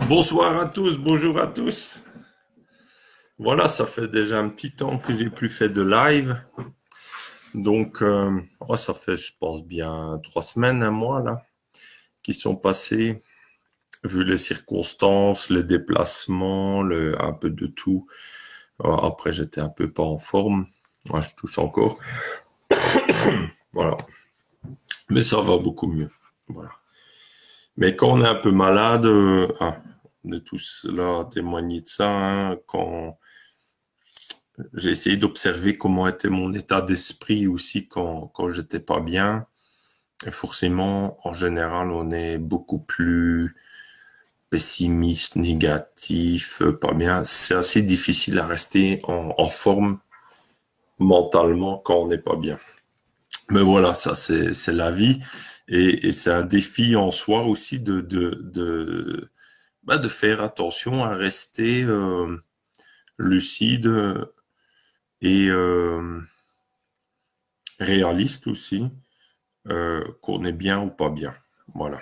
Bonsoir à tous, bonjour à tous. Voilà, ça fait déjà un petit temps que j'ai plus fait de live. Donc, ça fait, je pense, bien 3 semaines, un mois, là, qui sont passés, vu les circonstances, les déplacements, un peu de tout. Après, j'étais un peu pas en forme. Ouais, je tousse encore. Voilà. Mais ça va beaucoup mieux. Voilà. Mais quand on est un peu malade, on est tous là à témoigner de ça, hein, quand j'ai essayé d'observer comment était mon état d'esprit aussi quand j'étais pas bien. Et forcément, en général, on est beaucoup plus pessimiste, négatif, pas bien. C'est assez difficile à rester en forme mentalement quand on n'est pas bien. Mais voilà, ça c'est la vie et c'est un défi en soi aussi de faire attention à rester lucide et réaliste aussi. Qu'on est bien ou pas bien. Voilà.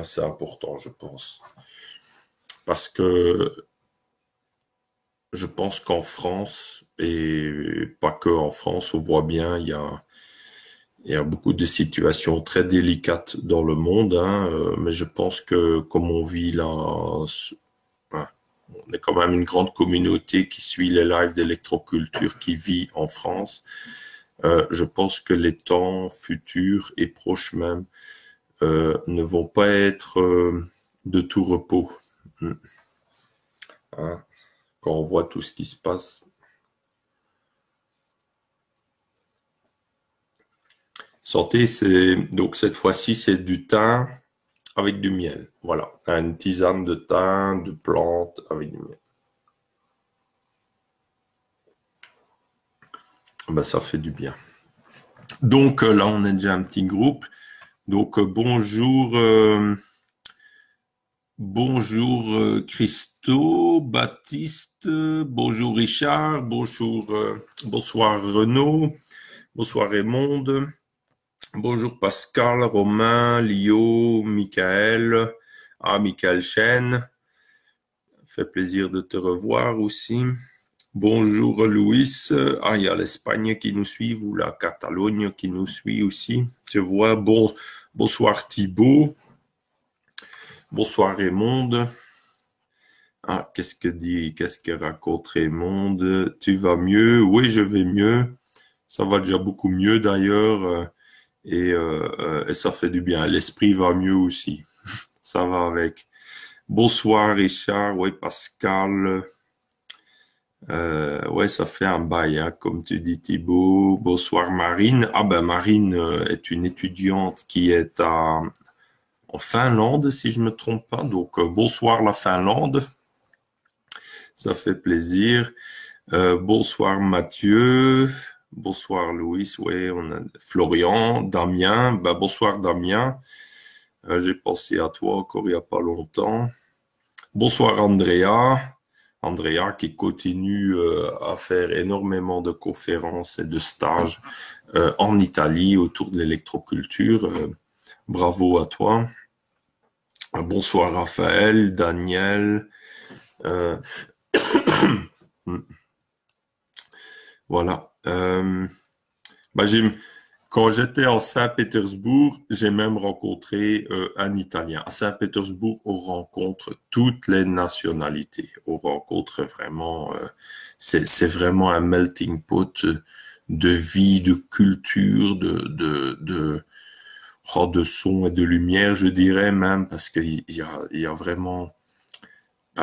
C'est important, je pense. Parce que je pense qu'en France, et pas que en France, on voit bien, il y a beaucoup de situations très délicates dans le monde, hein, mais je pense que comme on vit là, hein, on est quand même une grande communauté qui suit les lives d'électroculture, qui vit en France. Je pense que les temps futurs et proches même ne vont pas être de tout repos. Hein, quand on voit tout ce qui se passe. Santé, c'est donc cette fois-ci, c'est du thym avec du miel. Voilà, une tisane de thym, de plantes avec du miel. Ben, ça fait du bien. Donc là, on est déjà un petit groupe. Donc bonjour Christo, Baptiste, bonjour Richard, bonsoir Renaud, bonsoir Raymond, bonjour Pascal, Romain, Lio, Michael, Michael Chen, fait plaisir de te revoir aussi. Bonjour Louis, il y a l'Espagne qui nous suit ou la Catalogne qui nous suit aussi. Je vois, bonsoir Thibaut, bonsoir Raymond. Qu'est-ce que raconte Raymond? Tu vas mieux? Oui, je vais mieux. Ça va déjà beaucoup mieux d'ailleurs. Et ça fait du bien. L'esprit va mieux aussi. Ça va avec. Bonsoir Richard, oui Pascal. Ouais, ça fait un bail, hein, comme tu dis Thibaut. Bonsoir Marine. Marine est une étudiante qui est en Finlande, si je me trompe pas. Donc bonsoir la Finlande. Ça fait plaisir. Bonsoir Mathieu. Bonsoir Louis. Ouais, on a Florian, Damien. Bonsoir Damien. J'ai pensé à toi encore il n'y a pas longtemps. Bonsoir Andrea. Andrea qui continue à faire énormément de conférences et de stages en Italie autour de l'électroculture. Bravo à toi. Bonsoir Raphaël, Daniel. Voilà. Quand j'étais en Saint-Pétersbourg, j'ai même rencontré un Italien. À Saint-Pétersbourg, on rencontre toutes les nationalités. On rencontre vraiment, c'est vraiment un melting pot de vie, de culture, de son et de lumière, je dirais même, parce qu'il y a vraiment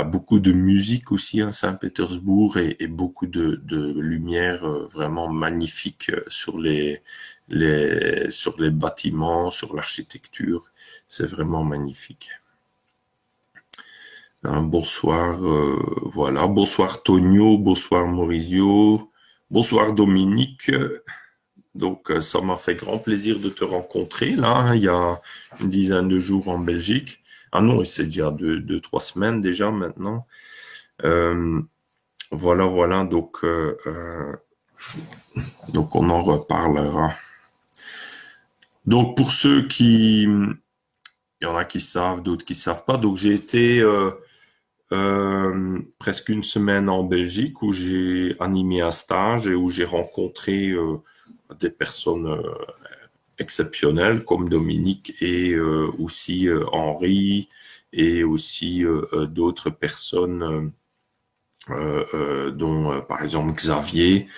beaucoup de musique aussi à Saint-Pétersbourg et beaucoup de lumière vraiment magnifique sur les bâtiments, sur l'architecture. C'est vraiment magnifique. Bonsoir, voilà. Bonsoir Tonio, bonsoir Maurizio, bonsoir Dominique. Donc, ça m'a fait grand plaisir de te rencontrer là, hein, il y a une dizaine de jours en Belgique. Ah non, c'est déjà 3 semaines déjà maintenant. Voilà. Donc on en reparlera. Donc pour ceux qui il y en a qui savent, d'autres qui savent pas. Donc j'ai été presque une semaine en Belgique où j'ai animé un stage et où j'ai rencontré des personnes exceptionnelles comme Dominique et aussi Henri et aussi d'autres personnes dont par exemple Xavier.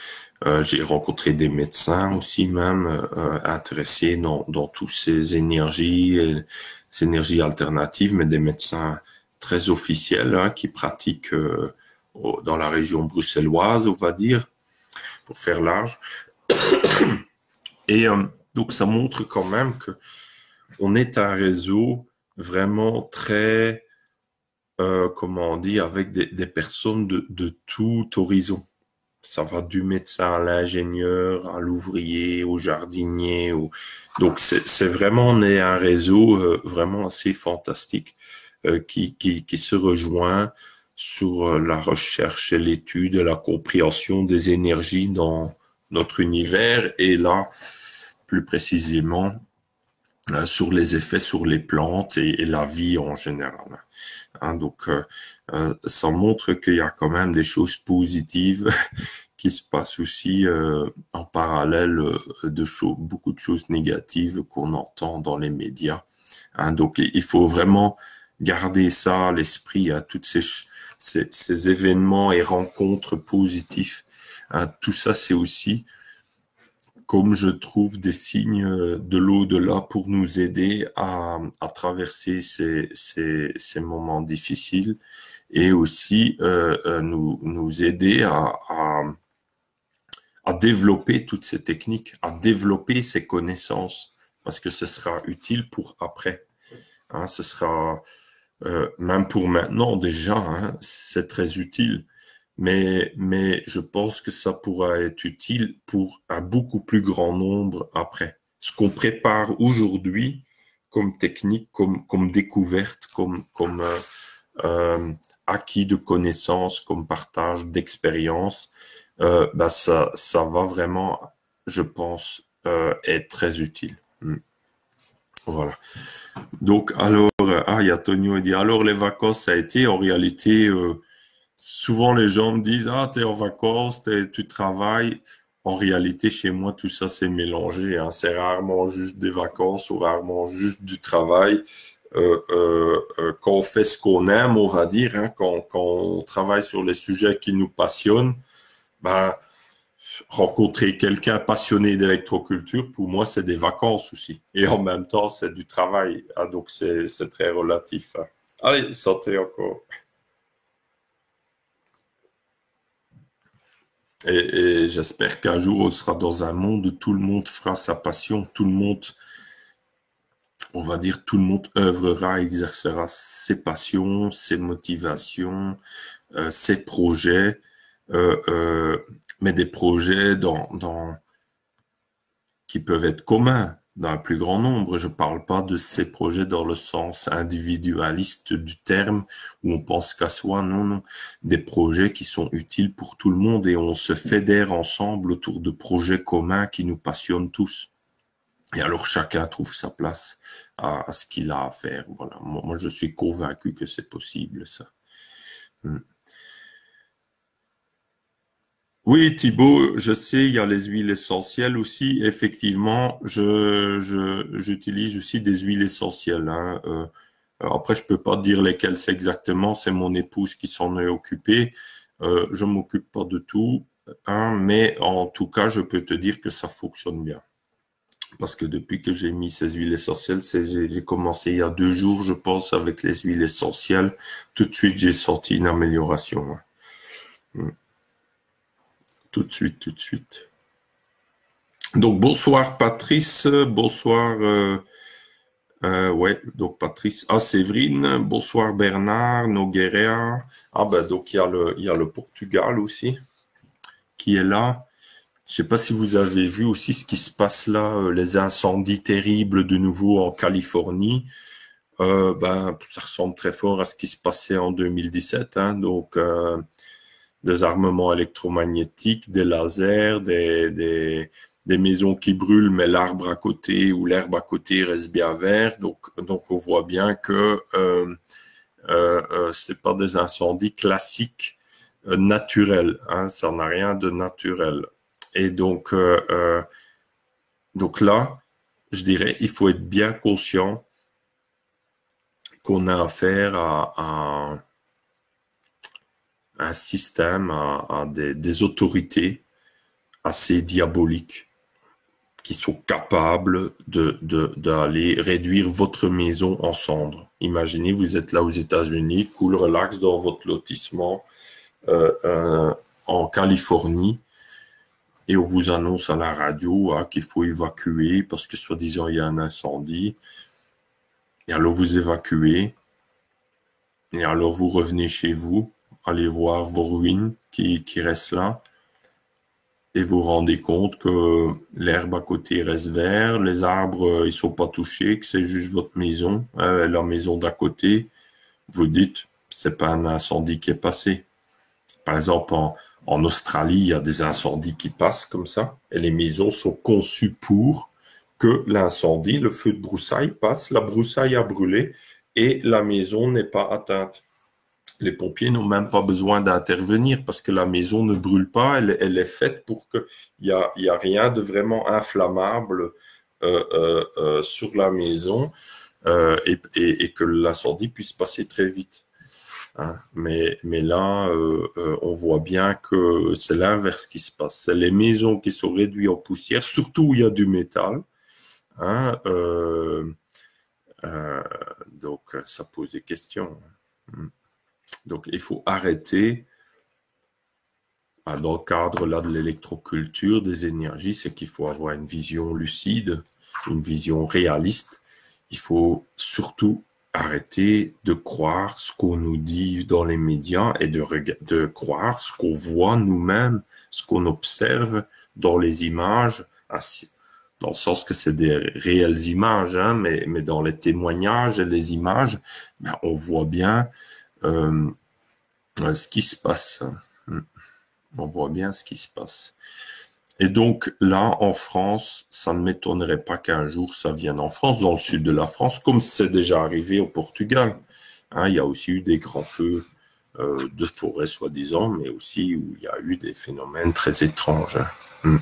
J'ai rencontré des médecins aussi même intéressés dans toutes ces énergies alternatives, mais des médecins très officiels hein, qui pratiquent dans la région bruxelloise, on va dire, pour faire large. Et donc ça montre quand même que on est un réseau vraiment très, comment on dit, avec des personnes de tout horizon. Ça va du médecin à l'ingénieur, à l'ouvrier, au jardinier. Donc, c'est vraiment, on est un réseau vraiment assez fantastique qui se rejoint sur la recherche et l'étude et la compréhension des énergies dans notre univers et là, plus précisément, sur les effets sur les plantes et la vie en général. Hein, donc, ça montre qu'il y a quand même des choses positives qui se passent aussi en parallèle de beaucoup de choses négatives qu'on entend dans les médias. Hein, donc, il faut vraiment garder ça à l'esprit, à toutes ces événements et rencontres positifs. Hein, tout ça, c'est aussi comme je trouve des signes de l'au-delà pour nous aider à traverser ces moments difficiles et aussi nous aider à développer toutes ces techniques, à développer ces connaissances, parce que ce sera utile pour après. Hein, ce sera même pour maintenant déjà, hein, c'est très utile. Mais je pense que ça pourra être utile pour un beaucoup plus grand nombre après. Ce qu'on prépare aujourd'hui comme technique, comme découverte, comme acquis de connaissances, comme partage d'expériences, bah ça va vraiment, je pense, être très utile. Voilà. Donc, alors, il y a Tonio, il dit, alors les vacances, ça a été en réalité... souvent, les gens me disent, ah, t'es en vacances, tu travailles. En réalité, chez moi, tout ça, c'est mélangé. Hein. C'est rarement juste des vacances ou rarement juste du travail. Quand on fait ce qu'on aime, on va dire, hein, quand on travaille sur les sujets qui nous passionnent, ben, rencontrer quelqu'un passionné d'électroculture, pour moi, c'est des vacances aussi. Et en même temps, c'est du travail. Hein, donc, c'est très relatif. Hein. Allez, santé encore. Et j'espère qu'un jour, on sera dans un monde où tout le monde fera sa passion, tout le monde, on va dire, tout le monde œuvrera, exercera ses passions, ses motivations, ses projets, mais des projets qui peuvent être communs dans un plus grand nombre. Je ne parle pas de ces projets dans le sens individualiste du terme, où on pense qu'à soi, non, non. Des projets qui sont utiles pour tout le monde et on se fédère ensemble autour de projets communs qui nous passionnent tous. Et alors chacun trouve sa place à ce qu'il a à faire. Voilà. Moi, je suis convaincu que c'est possible, ça. Oui, Thibaut, je sais, il y a les huiles essentielles aussi. Effectivement, j'utilise aussi des huiles essentielles. Hein. Alors après, je peux pas dire lesquelles c'est exactement. C'est mon épouse qui s'en est occupée. Je m'occupe pas de tout, hein, mais en tout cas, je peux te dire que ça fonctionne bien. Parce que depuis que j'ai mis ces huiles essentielles, j'ai commencé il y a 2 jours, je pense, avec les huiles essentielles. Tout de suite, j'ai senti une amélioration. Hein. Tout de suite, tout de suite. Donc, bonsoir Patrice, bonsoir, ouais, donc Patrice, Séverine, bonsoir Bernard, Nogueira, ben donc il y a le Portugal aussi qui est là. Je sais pas si vous avez vu aussi ce qui se passe là, les incendies terribles de nouveau en Californie. Ben, ça ressemble très fort à ce qui se passait en 2017, hein, donc des armements électromagnétiques, des lasers, des maisons qui brûlent, mais l'arbre à côté ou l'herbe à côté reste bien vert. Donc on voit bien que c'est pas des incendies classiques naturels. Hein, ça n'a rien de naturel. Et donc là, je dirais, il faut être bien conscient qu'on a affaire à un système, à des autorités assez diaboliques qui sont capables d'aller réduire votre maison en cendres. Imaginez, vous êtes là aux États-Unis, cool, relax dans votre lotissement en Californie, et on vous annonce à la radio qu'il faut évacuer parce que soi-disant il y a un incendie. Et alors vous évacuez, et alors vous revenez chez vous, allez voir vos ruines qui restent là, et vous vous rendez compte que l'herbe à côté reste verte, les arbres ils sont pas touchés, que c'est juste votre maison, la maison d'à côté. Vous dites, c'est pas un incendie qui est passé. Par exemple, en Australie, il y a des incendies qui passent comme ça, et les maisons sont conçues pour que l'incendie, le feu de broussaille passe, la broussaille a brûlé et la maison n'est pas atteinte. Les pompiers n'ont même pas besoin d'intervenir parce que la maison ne brûle pas, elle est faite pour qu'il y a rien de vraiment inflammable sur la maison et que l'incendie puisse passer très vite. Hein. Mais là, on voit bien que c'est l'inverse qui se passe. C'est les maisons qui sont réduites en poussière, surtout où il y a du métal. Hein, donc, ça pose des questions. Donc, il faut arrêter, dans le cadre là de l'électroculture, des énergies, c'est qu'il faut avoir une vision lucide, une vision réaliste. Il faut surtout arrêter de croire ce qu'on nous dit dans les médias et de croire ce qu'on voit nous-mêmes, ce qu'on observe dans les images, dans le sens que c'est des réelles images, hein, mais dans les témoignages et les images, on voit bien ce qui se passe. On voit bien ce qui se passe. Et donc là, en France, ça ne m'étonnerait pas qu'un jour ça vienne en France, dans le sud de la France, comme c'est déjà arrivé au Portugal. Hein, il y a aussi eu des grands feux de forêt, soi-disant, mais aussi où il y a eu des phénomènes très étranges. Hein.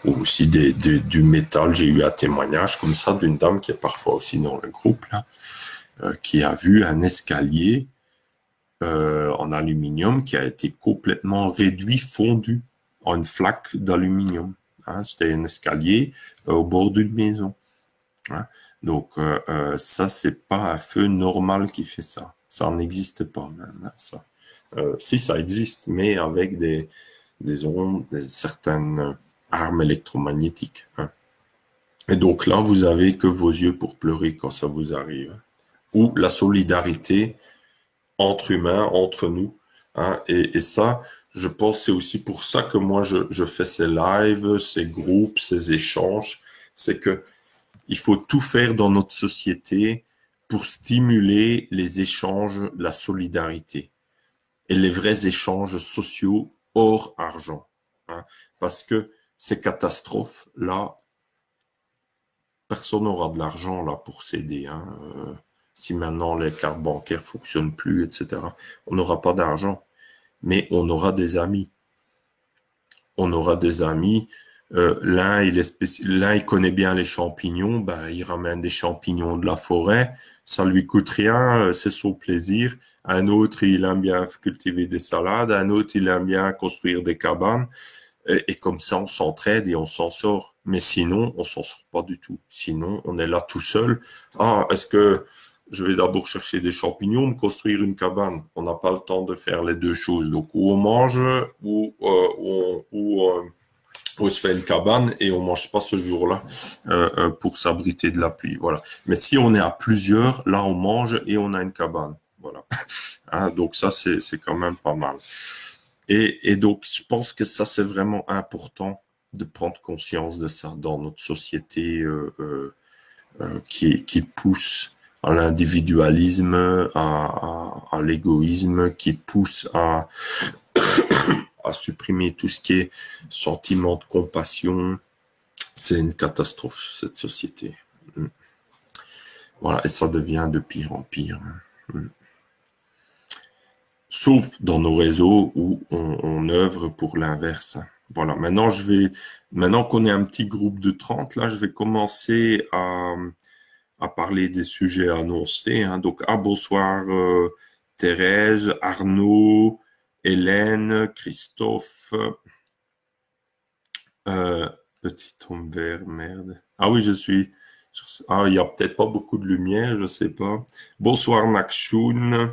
Ou aussi du métal. J'ai eu un témoignage comme ça d'une dame qui est parfois aussi dans le groupe, là, qui a vu un escalier en aluminium qui a été complètement réduit, fondu en une flaque d'aluminium. Hein. C'était un escalier au bord d'une maison. Hein. Donc, ça, c'est pas un feu normal qui fait ça. Ça n'existe pas même. Hein, ça. Si, ça existe, mais avec des ondes, certaines armes électromagnétiques. Hein. Et donc là, vous avez que vos yeux pour pleurer quand ça vous arrive. Ou la solidarité entre humains, entre nous. Hein, et ça, je pense, c'est aussi pour ça que moi, je fais ces lives, ces groupes, ces échanges. C'est que il faut tout faire dans notre société pour stimuler les échanges, la solidarité et les vrais échanges sociaux hors argent. Hein, parce que ces catastrophes-là, personne n'aura de l'argent là pour s'aider. Hein, si maintenant les cartes bancaires fonctionnent plus, etc. On n'aura pas d'argent, mais on aura des amis. On aura des amis. L'un, il connaît bien les champignons, il ramène des champignons de la forêt, ça lui coûte rien, c'est son plaisir. Un autre, il aime bien cultiver des salades, un autre, il aime bien construire des cabanes. Et comme ça, on s'entraide et on s'en sort. Mais sinon, on s'en sort pas du tout. Sinon, on est là tout seul. Ah, est-ce que je vais d'abord chercher des champignons, me construire une cabane? On n'a pas le temps de faire les deux choses. Donc, ou on mange, ou on se fait une cabane et on mange pas ce jour-là pour s'abriter de la pluie. Voilà. Mais si on est à plusieurs, là, on mange et on a une cabane. Voilà. Hein, donc ça, c'est quand même pas mal. Et donc, je pense que ça, c'est vraiment important de prendre conscience de ça dans notre société qui pousse à l'individualisme, à l'égoïsme, qui pousse à supprimer tout ce qui est sentiment de compassion, C'est une catastrophe, cette société. Voilà, et ça devient de pire en pire. Sauf dans nos réseaux où on œuvre pour l'inverse. Voilà, maintenant qu'on est un petit groupe de 30, là, je vais commencer à parler des sujets annoncés. Donc, bonsoir Thérèse, Arnaud, Hélène, Christophe, petit homme vert, merde. Ah oui, il n'y a peut-être pas beaucoup de lumière, je sais pas. Bonsoir Nakshun.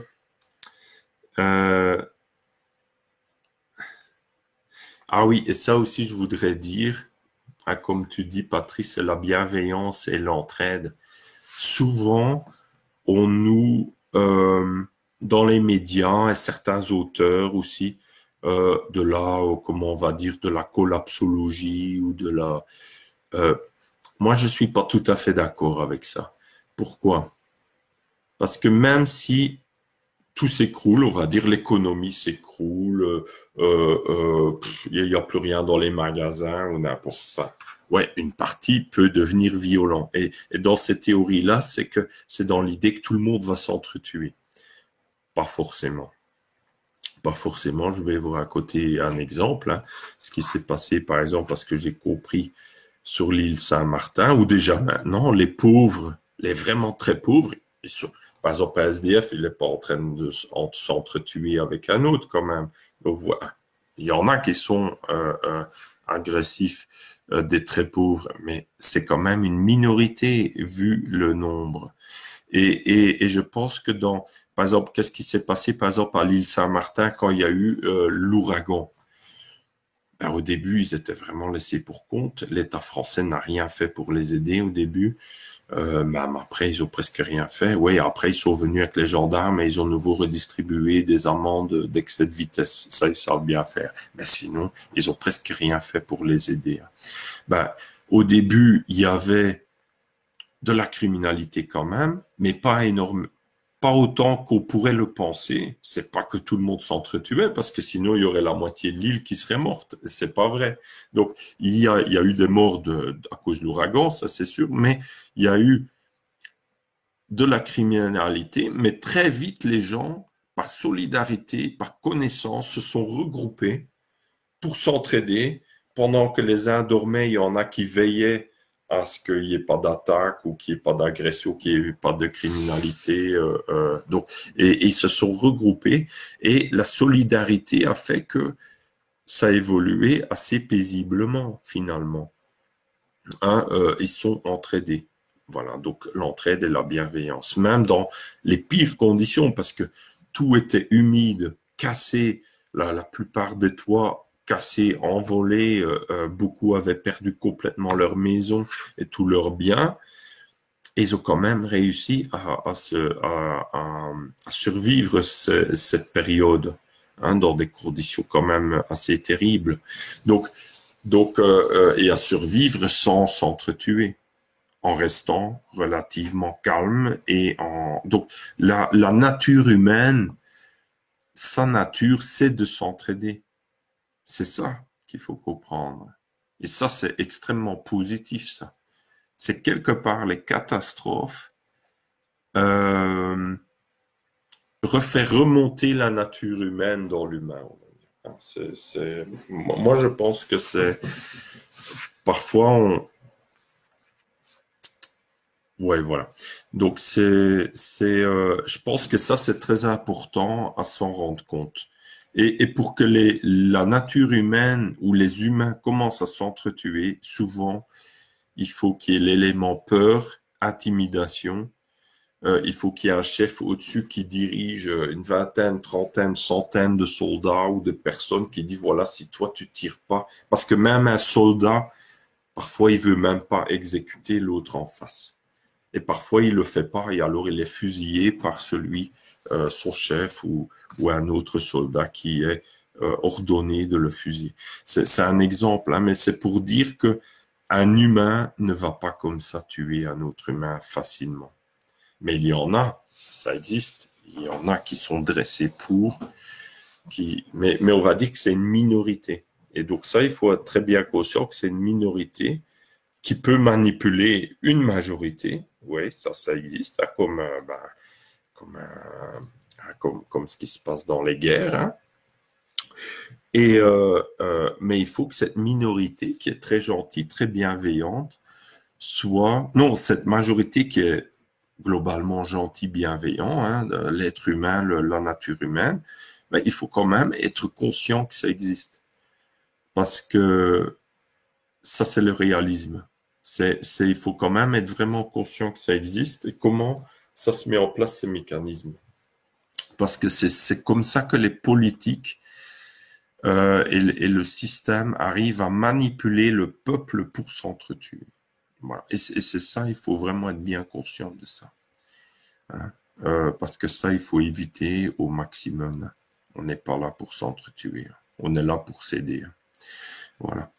Ah oui, et ça aussi, je voudrais dire, comme tu dis, Patrice, c'est la bienveillance et l'entraide. Souvent, on nous, dans les médias et certains auteurs aussi, de la, comment on va dire, de la collapsologie ou de la... moi, je suis pas tout à fait d'accord avec ça. Pourquoi? Parce que même si tout s'écroule, on va dire, l'économie s'écroule, il n'y a plus rien dans les magasins ou n'importe quoi. Ouais, une partie peut devenir violent. Et dans cette théorie-là, c'est que c'est dans l'idée que tout le monde va s'entretuer. Pas forcément. Pas forcément. Je vais vous raconter un exemple. Ce qui s'est passé, par exemple, parce que j'ai compris sur l'île Saint-Martin, où déjà maintenant, les pauvres, les vraiment très pauvres, par exemple, un SDF, il n'est pas en train de s'entretuer avec un autre quand même. Donc, voilà. Il y en a qui sont agressifs, des très pauvres, mais c'est quand même une minorité vu le nombre. Et je pense que par exemple, qu'est-ce qui s'est passé, par exemple, à l'île Saint-Martin quand il y a eu l'ouragan? Au début, ils étaient vraiment laissés pour compte. L'État français n'a rien fait pour les aider au début. Même après, ils ont presque rien fait. Oui, après, ils sont venus avec les gendarmes et ils ont nouveau redistribué des amendes d'excès de vitesse. Ça, ils savent bien faire. Mais sinon, ils ont presque rien fait pour les aider. Au début, il y avait de la criminalité quand même, mais pas énorme, pas autant qu'on pourrait le penser. C'est pas que tout le monde s'entretuait, parce que sinon il y aurait la moitié de l'île qui serait morte. C'est pas vrai. Donc il y a eu des morts à cause de l'ouragan, ça c'est sûr, mais il y a eu de la criminalité, mais très vite les gens, par solidarité, par connaissance, se sont regroupés pour s'entraider. Pendant que les uns dormaient, il y en a qui veillaient à ce qu'il n'y ait pas d'attaque ou qu'il n'y ait pas d'agression, qu'il n'y ait pas de criminalité. Et ils se sont regroupés et la solidarité a fait que ça a évolué assez paisiblement finalement. Ils sont entraidés. Voilà, donc l'entraide et la bienveillance, même dans les pires conditions, parce que tout était humide, cassé, la plupart des toits cassés, envolés, beaucoup avaient perdu complètement leur maison et tous leurs biens. Et ils ont quand même réussi à survivre cette période, dans des conditions quand même assez terribles. Et à survivre sans s'entretuer, en restant relativement calme donc la nature humaine, sa nature, c'est de s'entraider. C'est ça qu'il faut comprendre. Et ça, c'est extrêmement positif, ça. C'est quelque part les catastrophes refaire remonter la nature humaine dans l'humain. Moi, je pense que c'est parfois ouais, voilà. Donc je pense que ça c'est très important à s'en rendre compte. Et pour que la nature humaine ou les humains commencent à s'entretuer, souvent il faut qu'il y ait l'élément peur, intimidation. Il faut qu'il y ait un chef au-dessus qui dirige une vingtaine, trentaine, centaine de soldats ou de personnes qui dit voilà, si toi tu tires pas, parce que même un soldat, parfois il veut même pas exécuter l'autre en face. Et parfois, il le fait pas et alors il est fusillé par son chef ou un autre soldat qui est ordonné de le fusiller. C'est un exemple, mais c'est pour dire que un humain ne va pas comme ça tuer un autre humain facilement. Mais il y en a, ça existe, il y en a qui sont dressés pour, mais on va dire que c'est une minorité. Et donc ça, il faut être très bien conscient que c'est une minorité qui peut manipuler une majorité. Oui, ça existe, hein, comme ce qui se passe dans les guerres. Hein. Mais il faut que cette minorité qui est très gentille, très bienveillante, non, cette majorité qui est globalement gentil, bienveillant, hein, l'être humain, la nature humaine, ben, il faut quand même être conscient que ça existe. Parce que ça, c'est le réalisme. Il faut quand même être vraiment conscient que ça existe et comment ça se met en place, ces mécanismes. Parce que c'est comme ça que les politiques et le système arrivent à manipuler le peuple pour s'entretuer. Voilà. Et c'est ça, il faut vraiment être bien conscient de ça. Hein. Parce que ça, il faut éviter au maximum. On n'est pas là pour s'entretuer. On est là pour s'aider. Voilà.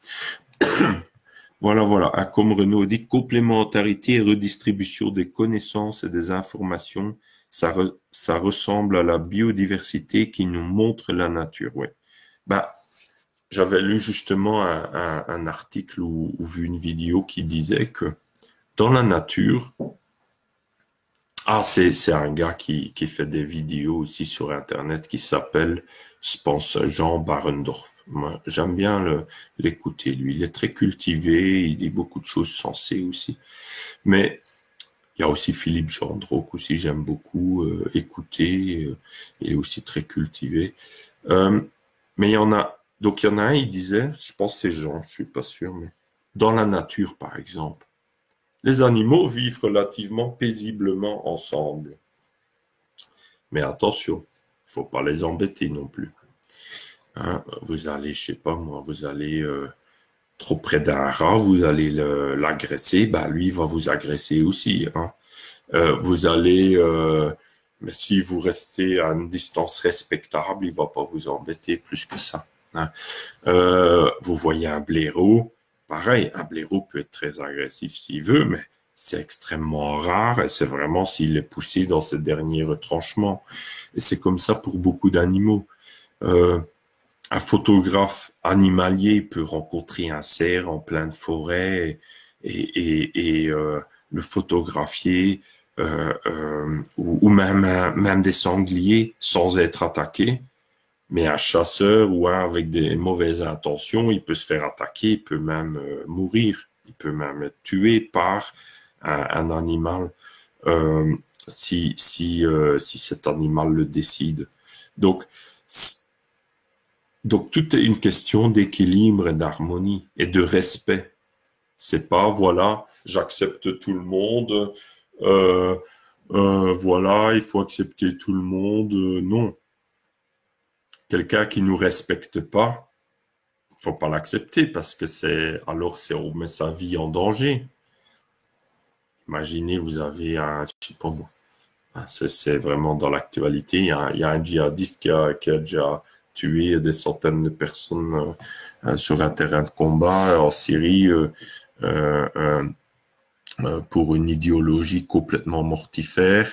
Voilà. Comme Renaud dit, complémentarité et redistribution des connaissances et des informations, ça ressemble à la biodiversité qui nous montre la nature. Ouais. Bah, j'avais lu justement un article ou vu une vidéo qui disait que dans la nature, c'est un gars qui fait des vidéos aussi sur Internet qui s'appelle, je pense, Jean Barendorf. Moi, j'aime bien l'écouter, lui. Il est très cultivé, il dit beaucoup de choses sensées aussi. Mais il y a aussi Philippe Gendron aussi, j'aime beaucoup écouter. Il est aussi très cultivé. Mais il y en a un, il disait, je pense que c'est Jean, je suis pas sûr, mais dans la nature, par exemple, les animaux vivent relativement paisiblement ensemble. Mais attention, il faut pas les embêter non plus. Hein, vous allez, je sais pas moi, vous allez trop près d'un rat, vous allez l'agresser, bah lui il va vous agresser aussi. Hein. Vous allez, mais si vous restez à une distance respectable, il va pas vous embêter plus que ça. Hein. Vous voyez un blaireau, pareil, un blaireau peut être très agressif s'il veut, mais c'est extrêmement rare et c'est vraiment s'il est poussé dans ses derniers retranchements. Et c'est comme ça pour beaucoup d'animaux. Un photographe animalier peut rencontrer un cerf en pleine forêt et le photographier ou même des sangliers sans être attaqué. Mais un chasseur ou un avec des mauvaises intentions, il peut se faire attaquer, il peut même mourir, il peut même être tué par un animal si cet animal le décide. Donc tout est une question d'équilibre et d'harmonie et de respect. C'est pas voilà, j'accepte tout le monde, voilà, il faut accepter tout le monde. Non. Quelqu'un qui nous respecte pas, faut pas l'accepter parce que on met sa vie en danger. Imaginez, vous avez je sais pas moi, c'est vraiment dans l'actualité, il y a un djihadiste qui a déjà tué des centaines de personnes sur un terrain de combat en Syrie pour une idéologie complètement mortifère.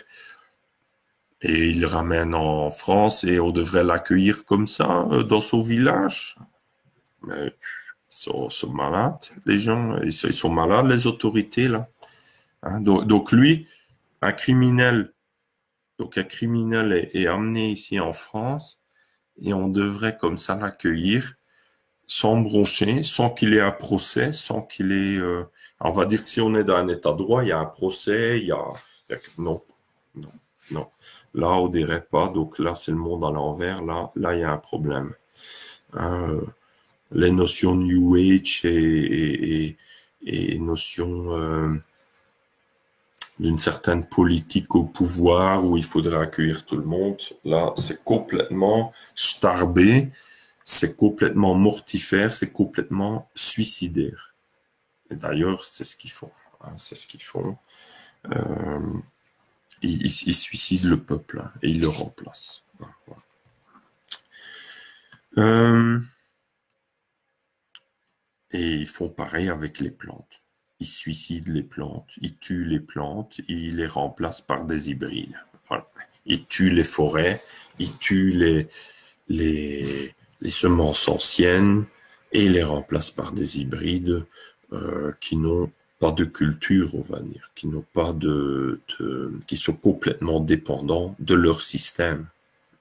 Et il le ramène en France et on devrait l'accueillir comme ça dans son village. Mais ils sont malades, les gens. Ils sont malades, les autorités, là. Hein, donc lui, un criminel est amené ici en France et on devrait comme ça l'accueillir sans broncher, sans qu'il ait un procès, sans qu'il ait... on va dire que si on est dans un état de droit, il y a un procès, non. Là, on dirait pas. Donc là, c'est le monde à l'envers. Là, il y a un problème. Hein, les notions New Age et notions d'une certaine politique au pouvoir où il faudrait accueillir tout le monde. Là, c'est complètement starbé, c'est complètement mortifère, c'est complètement suicidaire. Et d'ailleurs, c'est ce qu'ils font. Hein, c'est ce qu'ils font. Ils suicident le peuple hein, et ils le remplacent. Voilà. Et ils font pareil avec les plantes. Ils suicident les plantes, ils tuent les plantes, ils les remplacent par des hybrides. Voilà. Ils tuent les forêts, ils tuent les semences anciennes et ils les remplacent par des hybrides qui n'ont pas de culture, on va dire, qui n'ont pas qui sont complètement dépendants de leur système.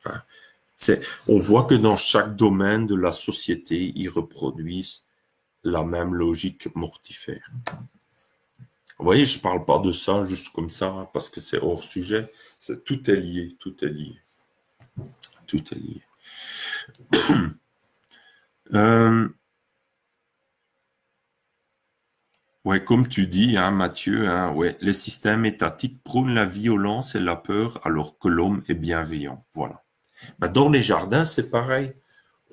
Hein. On voit que dans chaque domaine de la société, ils reproduisent la même logique mortifère. Vous voyez, je parle pas de ça juste comme ça, parce que c'est hors sujet. Tout est lié, tout est lié. Tout est lié. Ouais, comme tu dis, hein, Mathieu, hein, ouais, les systèmes étatiques prônent la violence et la peur alors que l'homme est bienveillant. Voilà. Ben, dans les jardins, c'est pareil.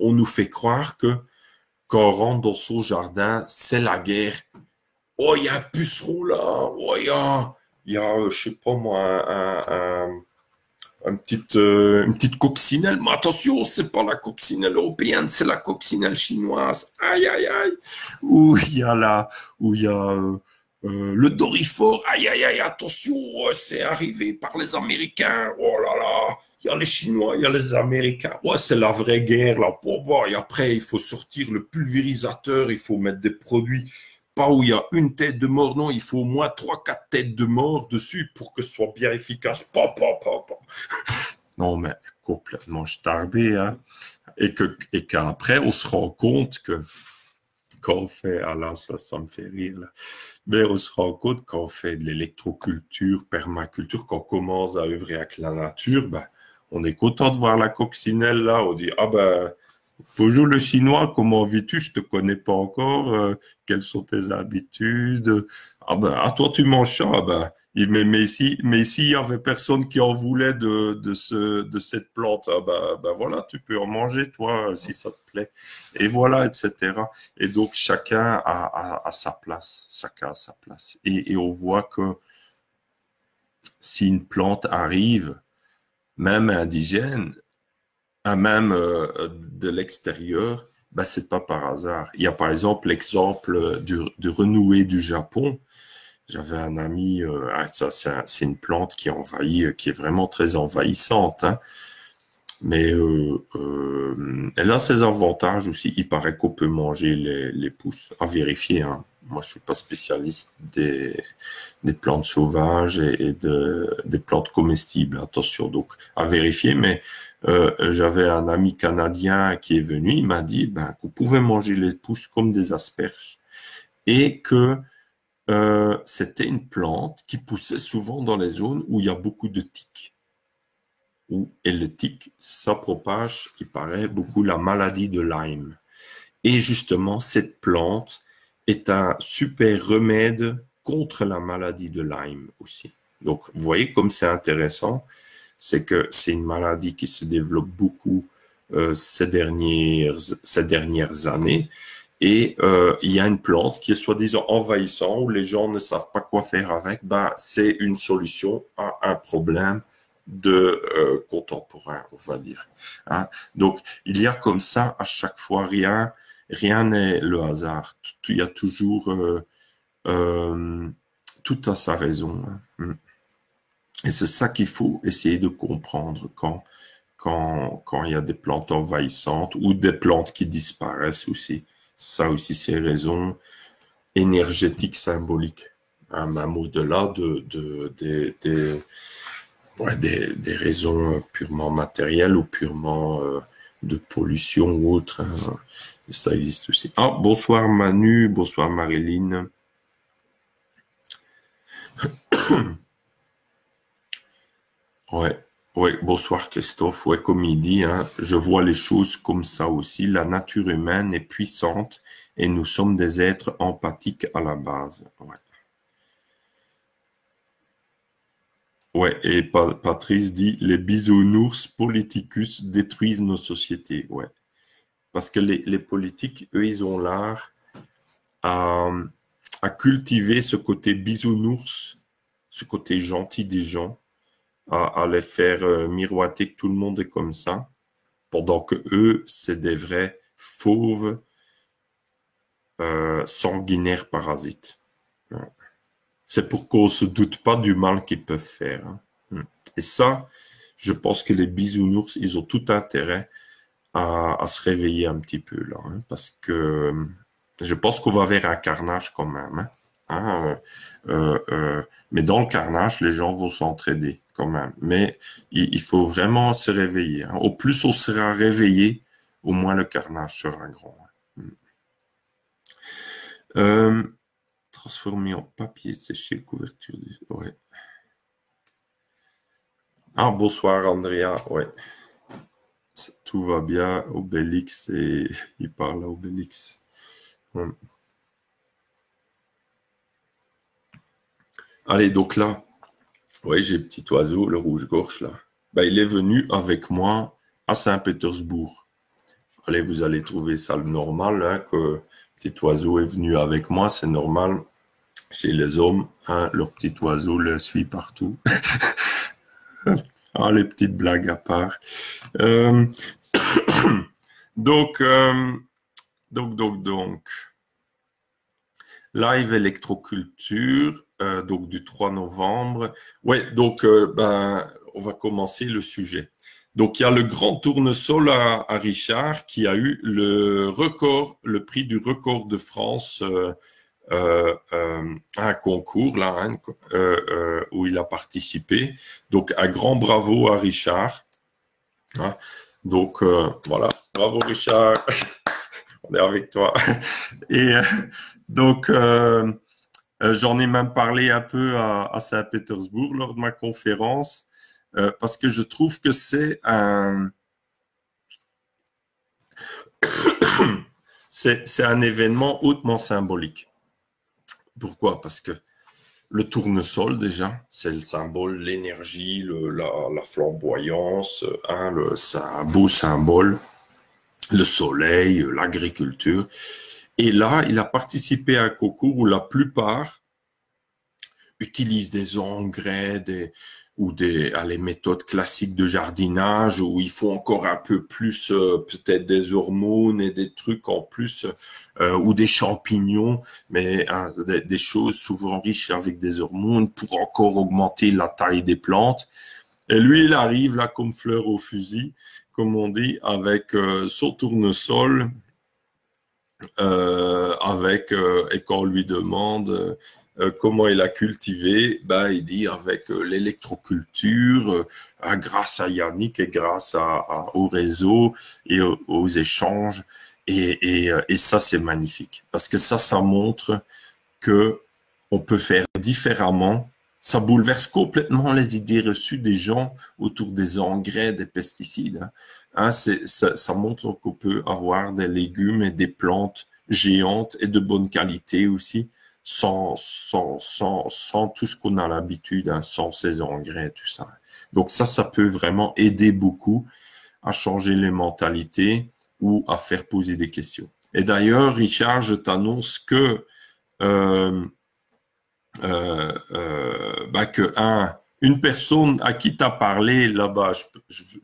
On nous fait croire que quand on rentre dans son jardin, c'est la guerre. Oh, il y a un puceron là. Oh, je sais pas moi, une petite coccinelle. Mais attention, c'est pas la coccinelle européenne, c'est la coccinelle chinoise. Aïe, aïe, aïe. Où il y a le dorifort. Aïe, aïe, aïe, attention, c'est arrivé par les Américains. Oh là là. Il y a les Chinois, il y a les Américains. Ouais, c'est la vraie guerre, là. Et après, il faut sortir le pulvérisateur, il faut mettre des produits. Pas où il y a une tête de mort, non, il faut au moins 3-4 têtes de mort dessus pour que ce soit bien efficace. Non, mais complètement starbé, hein. Et qu'après, on se rend compte que quand on fait, ah là, ça me fait rire, là. Mais on se rend compte quand on fait de l'électroculture, permaculture, quand on commence à œuvrer avec la nature, ben, on est content de voir la coccinelle là. On dit, ah ben, bonjour le chinois, comment vis-tu? Je te connais pas encore. Quelles sont tes habitudes? Ah ben, ah toi tu manges ça. Ah ben, mais ici il y avait personne qui en voulait de cette plante. Ah ben voilà, tu peux en manger toi si ça te plaît. Et voilà, etc. Et donc chacun a sa place. Chacun a sa place. Et on voit que si une plante arrive, même indigène, même de l'extérieur, ben, c'est pas par hasard. Il y a par exemple l'exemple du renoué du Japon. J'avais un ami, ça c'est une plante qui envahit, qui est vraiment très envahissante, hein. Mais elle a ses avantages aussi. Il paraît qu'on peut manger les pousses. À vérifier, hein. Moi, je suis pas spécialiste des plantes sauvages des plantes comestibles. Attention, donc à vérifier. Mais j'avais un ami canadien qui est venu. Il m'a dit qu'on pouvait manger les pousses comme des asperges et que c'était une plante qui poussait souvent dans les zones où il y a beaucoup de tiques. Et le tic, ça propage, il paraît, beaucoup la maladie de Lyme. Et justement, cette plante est un super remède contre la maladie de Lyme aussi. Donc, vous voyez comme c'est intéressant, c'est que c'est une maladie qui se développe beaucoup ces dernières années. Et il y a une plante qui est soi-disant envahissante, où les gens ne savent pas quoi faire avec. C'est une solution à un problème contemporain, on va dire. Hein? Donc, il y a comme ça à chaque fois rien n'est le hasard. Il y a toujours tout a sa raison. Hein. Et c'est ça qu'il faut essayer de comprendre quand il y a des plantes envahissantes ou des plantes qui disparaissent aussi. Ça aussi, c'est raisons énergétiques symboliques. Hein, même au-delà des raisons purement matérielles ou purement de pollution ou autre. Hein. Ça existe aussi. Ah, bonsoir Manu, bonsoir Marilyn. Ouais, bonsoir Christophe. Ouais, comme il dit, hein, je vois les choses comme ça aussi. La nature humaine est puissante et nous sommes des êtres empathiques à la base. Ouais. Ouais, et Patrice dit, les bisounours politicus détruisent nos sociétés. Ouais. Parce que les politiques, eux, ils ont l'art à cultiver ce côté bisounours, ce côté gentil des gens, à les faire miroiter que tout le monde est comme ça, pendant que eux, c'est des vrais fauves sanguinaires parasites. Ouais. C'est pour qu'on se doute pas du mal qu'ils peuvent faire. Hein. Et ça, je pense que les bisounours, ils ont tout intérêt à se réveiller un petit peu là, hein, parce que je pense qu'on va vers un carnage quand même. Hein. hein, mais dans le carnage, les gens vont s'entraider quand même. Mais il faut vraiment se réveiller, hein. Au plus on sera réveillé, au moins le carnage sera grand. Transformé en papier séché, couverture. Ouais. Ah, bonsoir Andrea. Ouais. Tout va bien. Obélix, et il parle à Obélix. Ouais. Allez, donc là, ouais, j'ai le petit oiseau, le rouge-gorge là. Ben, il est venu avec moi à Saint-Pétersbourg. Allez, vous allez trouver ça le normal, hein, que le petit oiseau est venu avec moi, c'est normal. Chez les hommes, hein, leur petit oiseau le suit partout. Ah, les petites blagues à part. Euh, donc, donc. Live électroculture, donc du 3 novembre. Ouais, donc on va commencer le sujet. Donc il y a le grand tournesol à Richard qui a eu le record, le prix du record de France un concours là, hein, où il a participé. Donc un grand bravo à Richard. Hein. Donc voilà, bravo Richard, on est avec toi. Et donc j'en ai même parlé un peu à Saint-Pétersbourg lors de ma conférence parce que je trouve que c'est un événement hautement symbolique. Pourquoi? Parce que le tournesol, déjà, c'est le symbole, l'énergie, la flamboyance, hein, c'est un beau symbole, le soleil, l'agriculture. Et là, il a participé à un concours où la plupart utilisent des engrais, ou les méthodes classiques de jardinage, où il faut encore un peu plus, peut-être des hormones et des trucs en plus, ou des champignons, mais hein, des choses souvent riches avec des hormones pour encore augmenter la taille des plantes. Et lui, il arrive là comme fleur au fusil, comme on dit, avec son tournesol, et quand on lui demande comment il a cultivé, il dit avec l'électroculture, grâce à Yannick et grâce au réseau et aux échanges. Et ça, c'est magnifique. Parce que ça montre que on peut faire différemment. Ça bouleverse complètement les idées reçues des gens autour des engrais, des pesticides. Hein, ça montre qu'on peut avoir des légumes et des plantes géantes et de bonne qualité aussi, sans tout ce qu'on a l'habitude, hein, sans ces engrais et tout ça. Donc ça peut vraiment aider beaucoup à changer les mentalités ou à faire poser des questions. Et d'ailleurs, Richard, je t'annonce que une personne à qui tu as parlé là-bas,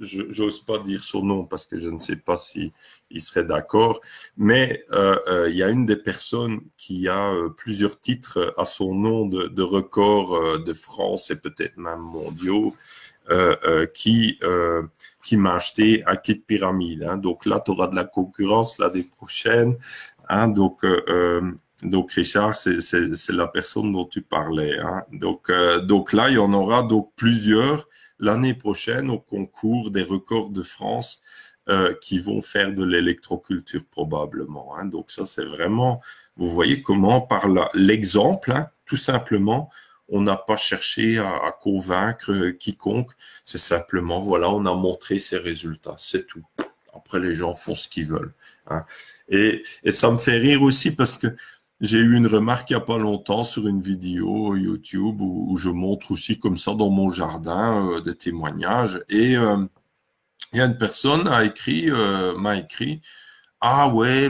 j'ose pas dire son nom parce que je ne sais pas si il serait d'accord, mais il y a une des personnes qui a plusieurs titres à son nom de record de France et peut-être même mondiaux, qui m'a acheté un kit pyramide. Hein. Donc là, tu auras de la concurrence l'année prochaine. Hein. Donc Richard, c'est la personne dont tu parlais. Hein. Donc là, il y en aura donc plusieurs l'année prochaine au concours des records de France qui vont faire de l'électroculture probablement. Hein. Donc ça, c'est vraiment, vous voyez comment par l'exemple, hein, tout simplement, on n'a pas cherché à convaincre quiconque. C'est simplement, voilà, on a montré ses résultats, c'est tout. Après, les gens font ce qu'ils veulent. Hein. Et ça me fait rire aussi parce que j'ai eu une remarque il n'y a pas longtemps sur une vidéo YouTube où je montre aussi comme ça dans mon jardin des témoignages. Et il y a une personne m'a écrit, ah ouais,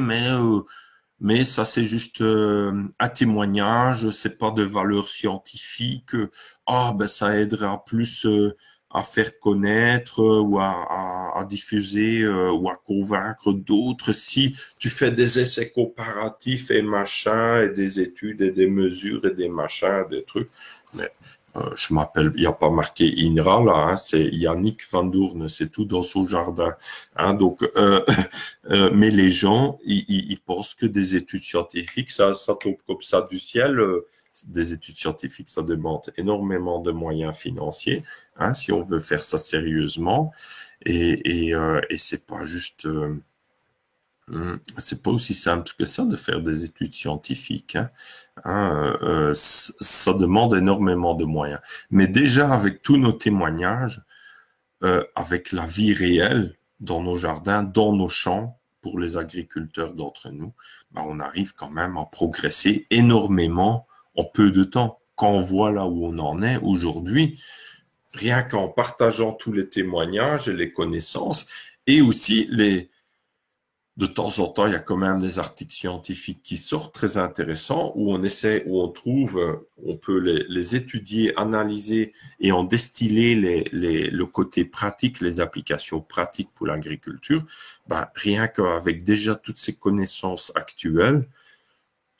mais ça c'est juste un témoignage, c'est pas de valeur scientifique. Ah ben ça aidera plus à faire connaître ou à diffuser ou à convaincre d'autres si tu fais des essais comparatifs et machin et des études et des mesures et des machins, des trucs. Mais je m'appelle, il n'y a pas marqué INRA là, hein, c'est Yannick Van Doorne, c'est tout dans son jardin. Hein, donc, mais les gens, ils pensent que des études scientifiques, ça tombe comme ça du ciel. des études scientifiques, ça demande énormément de moyens financiers, hein, si on veut faire ça sérieusement. Et c'est pas juste, c'est pas aussi simple que ça de faire des études scientifiques, hein. Ça demande énormément de moyens. Mais déjà avec tous nos témoignages, avec la vie réelle dans nos jardins, dans nos champs, pour les agriculteurs d'entre nous, ben, on arrive quand même à progresser énormément en peu de temps. Quand on voit là où on en est aujourd'hui, rien qu'en partageant tous les témoignages et les connaissances, et aussi de temps en temps, il y a quand même des articles scientifiques qui sortent très intéressants où on essaie, où on trouve, on peut les étudier, analyser et en distiller le côté pratique, les applications pratiques pour l'agriculture. Ben, rien qu'avec déjà toutes ces connaissances actuelles,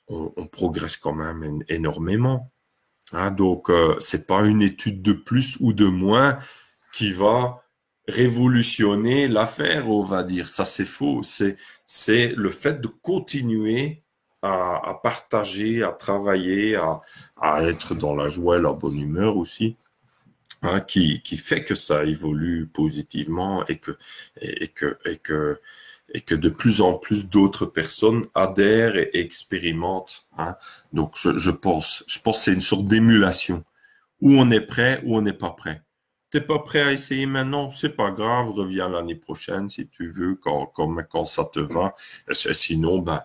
on progresse quand même énormément. Hein, donc, c'est pas une étude de plus ou de moins qui va révolutionner l'affaire, on va dire. Ça, c'est faux. C'est le fait de continuer à partager, à travailler, à être dans la joie et la bonne humeur aussi, hein, qui fait que ça évolue positivement et que de plus en plus d'autres personnes adhèrent et expérimentent, hein. Donc, je pense que c'est une sorte d'émulation. Où on est prêt, ou on n'est pas prêt. T'es pas prêt à essayer maintenant, c'est pas grave, reviens l'année prochaine si tu veux, quand ça te va. Sinon, ben,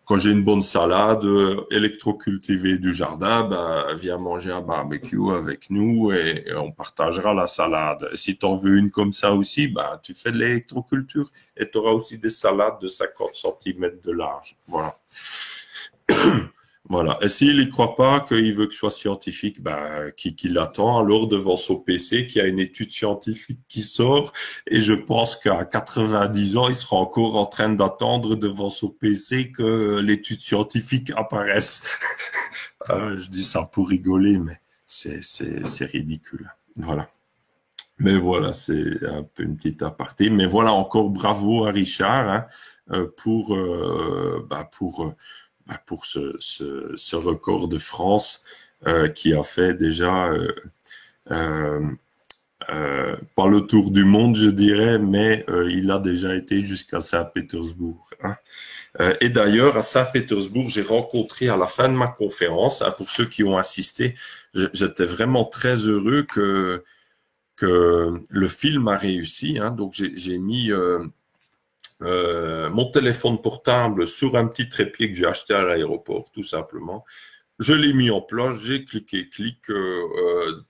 quand j'ai une bonne salade électrocultivée du jardin, ben, viens manger un barbecue avec nous et on partagera la salade. Si tu en veux une comme ça aussi, ben, tu fais de l'électroculture et tu auras aussi des salades de 50 centimètres de large. Voilà. Voilà. Et s'il ne croit pas qu'il veut que ce soit scientifique, bah, qu'il attend alors devant son PC, qu'il y a une étude scientifique qui sort. Et je pense qu'à 90 ans, il sera encore en train d'attendre devant son PC que l'étude scientifique apparaisse. Je dis ça pour rigoler, mais c'est ridicule. Voilà. Mais voilà, c'est un peu une petite aparté. Mais voilà, encore bravo à Richard, hein, pour ce record de France qui a fait déjà pas le tour du monde, je dirais, mais il a déjà été jusqu'à Saint-Pétersbourg, hein. Et d'ailleurs, à Saint-Pétersbourg, j'ai rencontré à la fin de ma conférence, hein, pour ceux qui ont assisté, j'étais vraiment très heureux que le film a réussi, hein. Donc j'ai mis mon téléphone portable sur un petit trépied que j'ai acheté à l'aéroport, tout simplement. Je l'ai mis en place, j'ai cliqué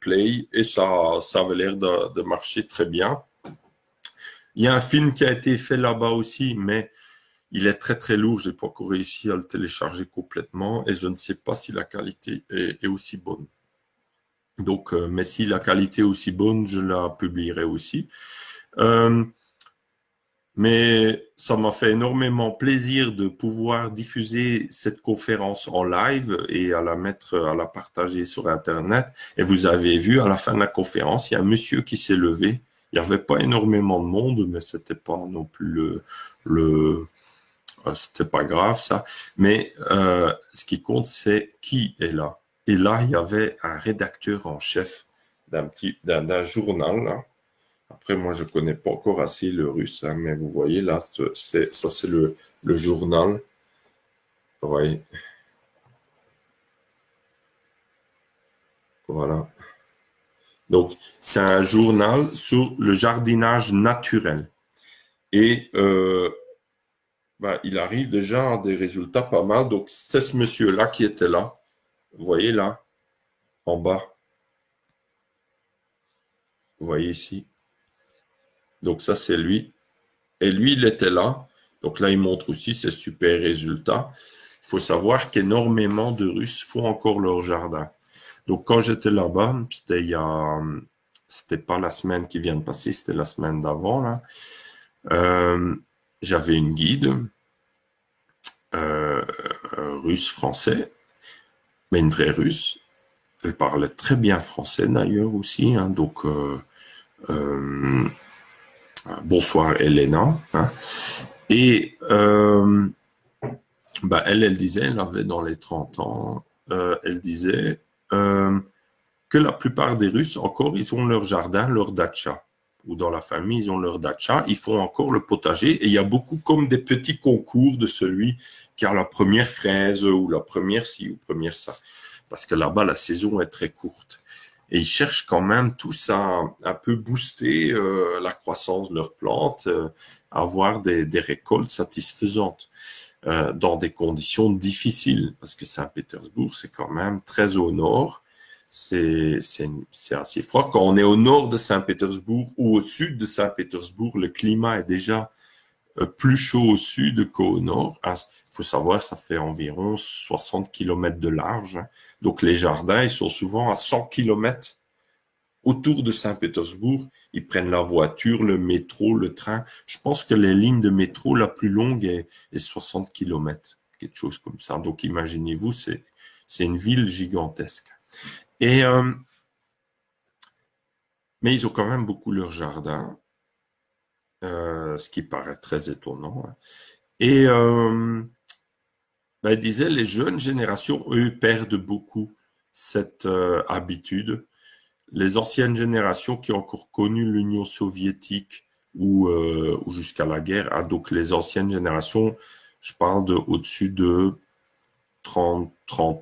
play et ça avait l'air de marcher très bien. Il y a un film qui a été fait là-bas aussi, mais il est très très lourd. J'ai pas encore réussi à le télécharger complètement et je ne sais pas si la qualité est aussi bonne. Donc, mais si la qualité est aussi bonne, je la publierai aussi. Mais ça m'a fait énormément plaisir de pouvoir diffuser cette conférence en live et à la partager sur Internet. Et vous avez vu, à la fin de la conférence, il y a un monsieur qui s'est levé. Il n'y avait pas énormément de monde, mais c'était pas non plus c'était pas grave, ça. Mais ce qui compte, c'est qui est là. Et là, il y avait un rédacteur en chef d'un journal, là. Après, moi, je connais pas encore assez le russe, hein, mais vous voyez là, ça c'est le journal. Oui. Voilà. Donc, c'est un journal sur le jardinage naturel. Et il arrive déjà à des résultats pas mal. Donc, c'est ce monsieur-là qui était là. Vous voyez là, en bas. Vous voyez ici. Donc, ça, c'est lui. Et lui, il était là. Donc là, il montre aussi ses super résultats. Il faut savoir qu'énormément de Russes font encore leur jardin. Donc, quand j'étais là-bas, c'était pas la semaine qui vient de passer, c'était la semaine d'avant, là. J'avais une guide, russe-français, mais une vraie russe. Elle parlait très bien français d'ailleurs aussi, hein, donc bonsoir Elena, hein. Et elle disait, elle avait dans les 30 ans, elle disait que la plupart des Russes, encore, ils ont leur jardin, leur datcha. Ou dans la famille, ils ont leur datcha, ils font encore le potager. Et il y a beaucoup comme des petits concours de celui qui a la première fraise ou la première ci ou première ça. Parce que là-bas, la saison est très courte. Et ils cherchent quand même tous à un peu booster la croissance de leurs plantes, à avoir des récoltes satisfaisantes dans des conditions difficiles. Parce que Saint-Pétersbourg, c'est quand même très au nord. C'est assez froid. Quand on est au nord de Saint-Pétersbourg ou au sud de Saint-Pétersbourg, le climat est déjà plus chaud au sud qu'au nord. Il faut savoir, ça fait environ 60 km de large. Donc les jardins, ils sont souvent à 100 km autour de Saint-Pétersbourg. Ils prennent la voiture, le métro, le train. Je pense que les lignes de métro, la plus longue est 60 km, quelque chose comme ça. Donc imaginez-vous, c'est une ville gigantesque. Et, mais ils ont quand même beaucoup leur jardin, ce qui paraît très étonnant. Et il disait, les jeunes générations, eux, perdent beaucoup cette habitude. Les anciennes générations qui ont encore connu l'Union soviétique ou jusqu'à la guerre, donc les anciennes générations, je parle de au-dessus de 30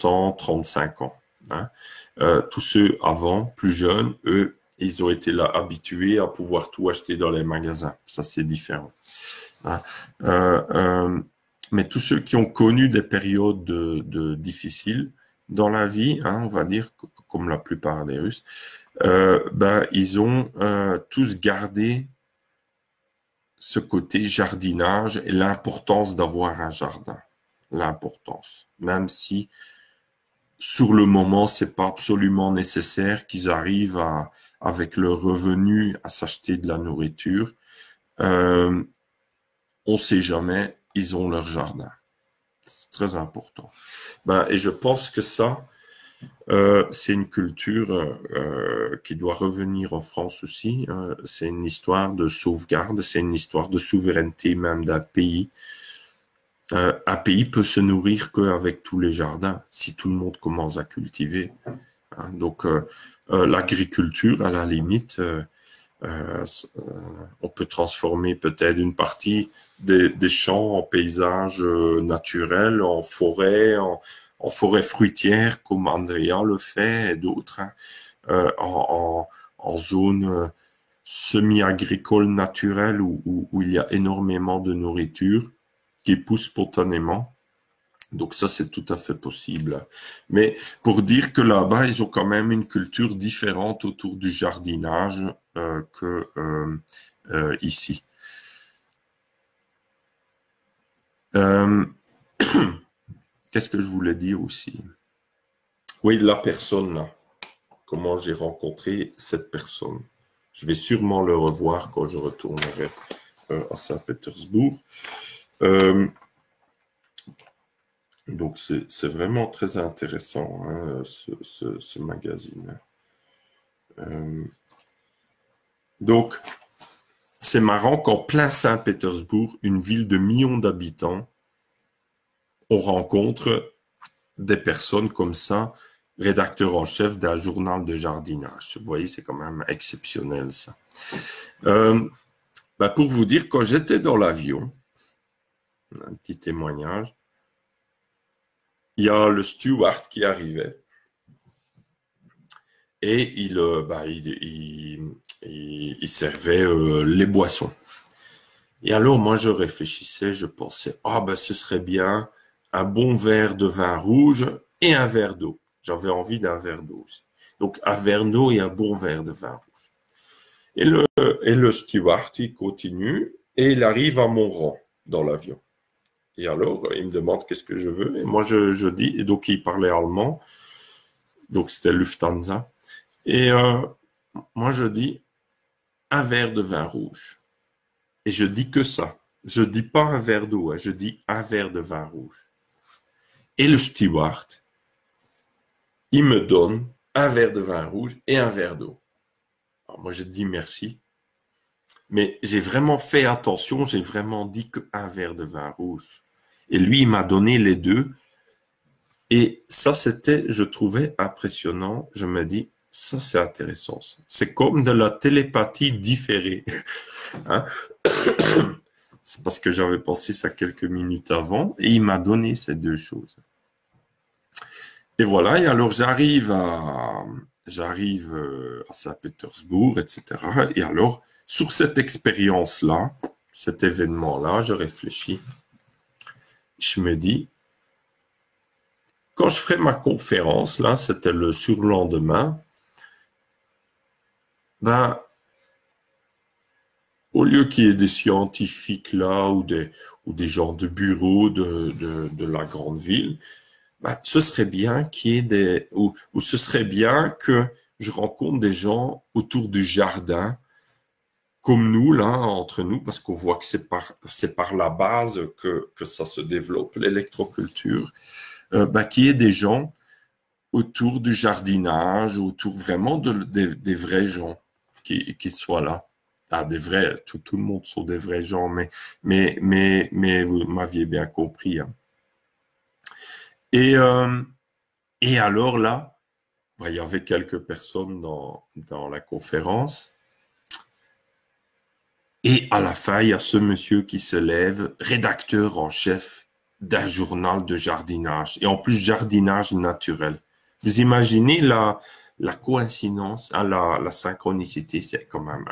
ans, 35 ans. Hein. Tous ceux avant, plus jeunes, eux, ils ont été là habitués à pouvoir tout acheter dans les magasins. Ça, c'est différent. Hein. Mais tous ceux qui ont connu des périodes difficiles dans la vie, hein, on va dire, comme la plupart des Russes, ils ont tous gardé ce côté jardinage et l'importance d'avoir un jardin. L'importance. Même si sur le moment, c'est pas absolument nécessaire qu'ils arrivent avec leurs revenus à s'acheter de la nourriture. On sait jamais, ils ont leur jardin. C'est très important. Et je pense que ça, c'est une culture qui doit revenir en France aussi. C'est une histoire de sauvegarde, c'est une histoire de souveraineté même d'un pays. Un pays peut se nourrir qu'avec tous les jardins, si tout le monde commence à cultiver. Hein. Donc, l'agriculture, à la limite, on peut transformer peut-être une partie des champs en paysages naturels, en forêt, en forêt fruitière, comme Andrea le fait, et d'autres, hein, en zone semi-agricole naturelle où il y a énormément de nourriture qui pousse spontanément. Donc ça, c'est tout à fait possible. Mais pour dire que là-bas, ils ont quand même une culture différente autour du jardinage que ici. Qu'est-ce que je voulais dire aussi? Oui, la personne, là. Comment j'ai rencontré cette personne. Je vais sûrement le revoir quand je retournerai à Saint-Pétersbourg. Donc, c'est vraiment très intéressant, hein, ce magazine. Donc, c'est marrant qu'en plein Saint-Pétersbourg, une ville de millions d'habitants, on rencontre des personnes comme ça, rédacteurs en chef d'un journal de jardinage. Vous voyez, c'est quand même exceptionnel, ça. Pour vous dire, quand j'étais dans l'avion, un petit témoignage, il y a le steward qui arrivait et il servait les boissons. Et alors, moi, je réfléchissais, je pensais, ce serait bien un bon verre de vin rouge et un verre d'eau. J'avais envie d'un verre d'eau aussi. Donc, un verre d'eau et un bon verre de vin rouge. Et le steward, il continue et il arrive à mon rang dans l'avion. Et alors, il me demande qu'est-ce que je veux. Et moi, je dis, et donc il parlait allemand. Donc, c'était Lufthansa. Et moi, je dis un verre de vin rouge. Et je dis que ça. Je dis pas un verre d'eau, hein, je dis un verre de vin rouge. Et le steward, il me donne un verre de vin rouge et un verre d'eau. Alors moi, je dis merci. Mais j'ai vraiment fait attention, j'ai vraiment dit qu'un verre de vin rouge. Et lui, il m'a donné les deux. Et ça, c'était, je trouvais impressionnant. Je me dis, ça, c'est intéressant. C'est comme de la télépathie différée. Hein. C'est parce que j'avais pensé ça quelques minutes avant et il m'a donné ces deux choses. Et voilà, et alors j'arrive à Saint-Pétersbourg, etc. Et alors, sur cette expérience-là, cet événement-là, je réfléchis. Je me dis, quand je ferai ma conférence, là, c'était le surlendemain, ben, au lieu qu'il y ait des scientifiques là ou des gens de bureau de la grande ville, ben, ce serait bien qu'il y ait ou ce serait bien que je rencontre des gens autour du jardin, comme nous, là, entre nous, parce qu'on voit que c'est par la base que ça se développe, l'électroculture, ben, qu'il y ait des gens autour du jardinage, autour vraiment des vrais gens qui soient là. Ah, des vrais, tout le monde sont des vrais gens, mais vous m'aviez bien compris. Hein. Et, euh, et alors là, bah, il y avait quelques personnes dans la conférence. Et à la fin, il y a ce monsieur qui se lève, rédacteur en chef d'un journal de jardinage, et en plus jardinage naturel. Vous imaginez la coïncidence, hein, la synchronicité, c'est quand même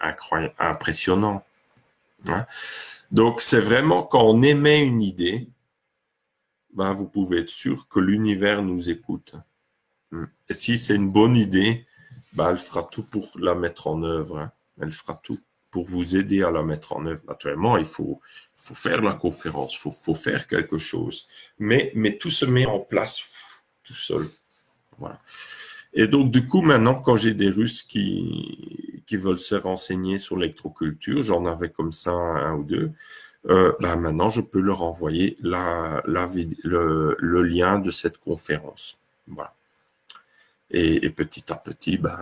incroyable, impressionnant. Hein. Donc, c'est vraiment quand on émet une idée, ben, vous pouvez être sûr que l'univers nous écoute. Et si c'est une bonne idée, ben, elle fera tout pour la mettre en œuvre. Hein. Elle fera tout pour vous aider à la mettre en œuvre. Naturellement, il faut faire la conférence, il faut faire quelque chose. Mais tout se met en place tout seul. Voilà. Et donc, du coup, maintenant, quand j'ai des Russes qui veulent se renseigner sur l'électroculture, j'en avais comme ça un ou deux, ben maintenant, je peux leur envoyer le lien de cette conférence. Voilà. Et petit à petit, ben,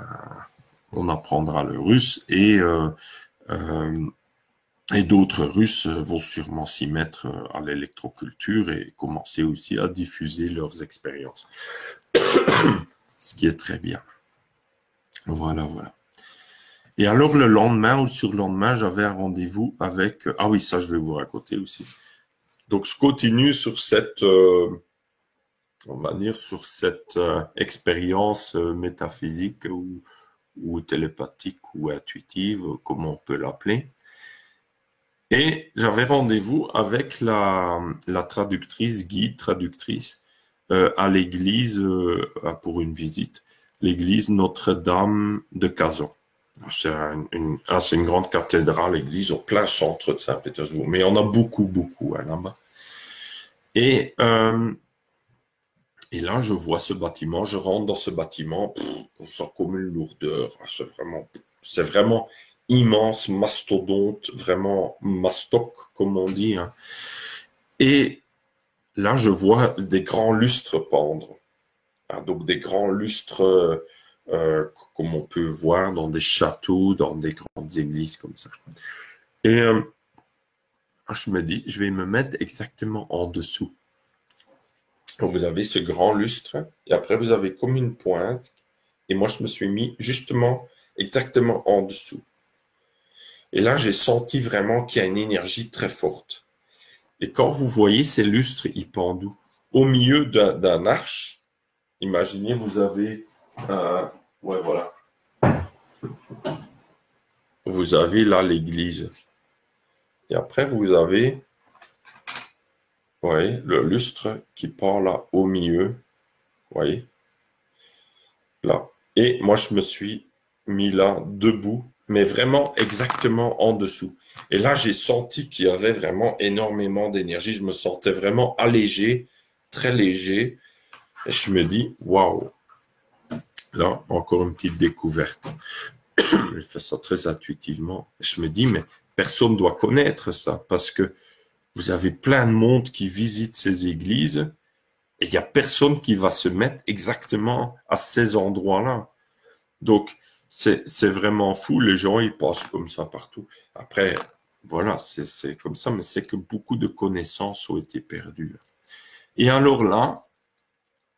on apprendra le russe et d'autres Russes vont sûrement s'y mettre à l'électroculture et commencer aussi à diffuser leurs expériences. Ce qui est très bien. Voilà, voilà. Et alors, le lendemain ou le surlendemain, j'avais un rendez-vous avec... Ah oui, ça, je vais vous raconter aussi. Donc, je continue sur cette... on va dire sur cette expérience métaphysique ou télépathique ou intuitive, comme on peut l'appeler. Et j'avais rendez-vous avec la traductrice, guide traductrice, à l'église pour une visite, l'église Notre-Dame de Kazan. C'est une grande cathédrale, église au plein centre de Saint-Pétersbourg, mais il y en a beaucoup, beaucoup hein, là-bas. Et là, je vois ce bâtiment, je rentre dans ce bâtiment, on sent comme une lourdeur. C'est vraiment immense, mastodonte, vraiment mastoc, comme on dit. Hein. Et là, je vois des grands lustres pendre. Hein, donc, des grands lustres comme on peut voir dans des châteaux, dans des grandes églises comme ça. Et je me dis, je vais me mettre exactement en dessous. Donc, vous avez ce grand lustre, et après, vous avez comme une pointe, et moi, je me suis mis justement, exactement en dessous. Et là, j'ai senti vraiment qu'il y a une énergie très forte. Et quand vous voyez ces lustres, ils pendent au milieu d'un arche. Imaginez, vous avez... ouais, voilà. Vous avez là l'église. Et après, vous avez... voyez, le lustre qui part là au milieu. Vous voyez? Là. Et moi, je me suis mis là, debout, mais vraiment exactement en dessous. Et là, j'ai senti qu'il y avait vraiment énormément d'énergie. Je me sentais vraiment allégé, très léger. Et je me dis, waouh! Là, encore une petite découverte. Je fais ça très intuitivement. Je me dis, mais personne ne doit connaître ça parce que vous avez plein de monde qui visite ces églises et il n'y a personne qui va se mettre exactement à ces endroits-là. Donc, c'est vraiment fou. Les gens, ils passent comme ça partout. Après, voilà, c'est comme ça, mais c'est que beaucoup de connaissances ont été perdues. Et alors là,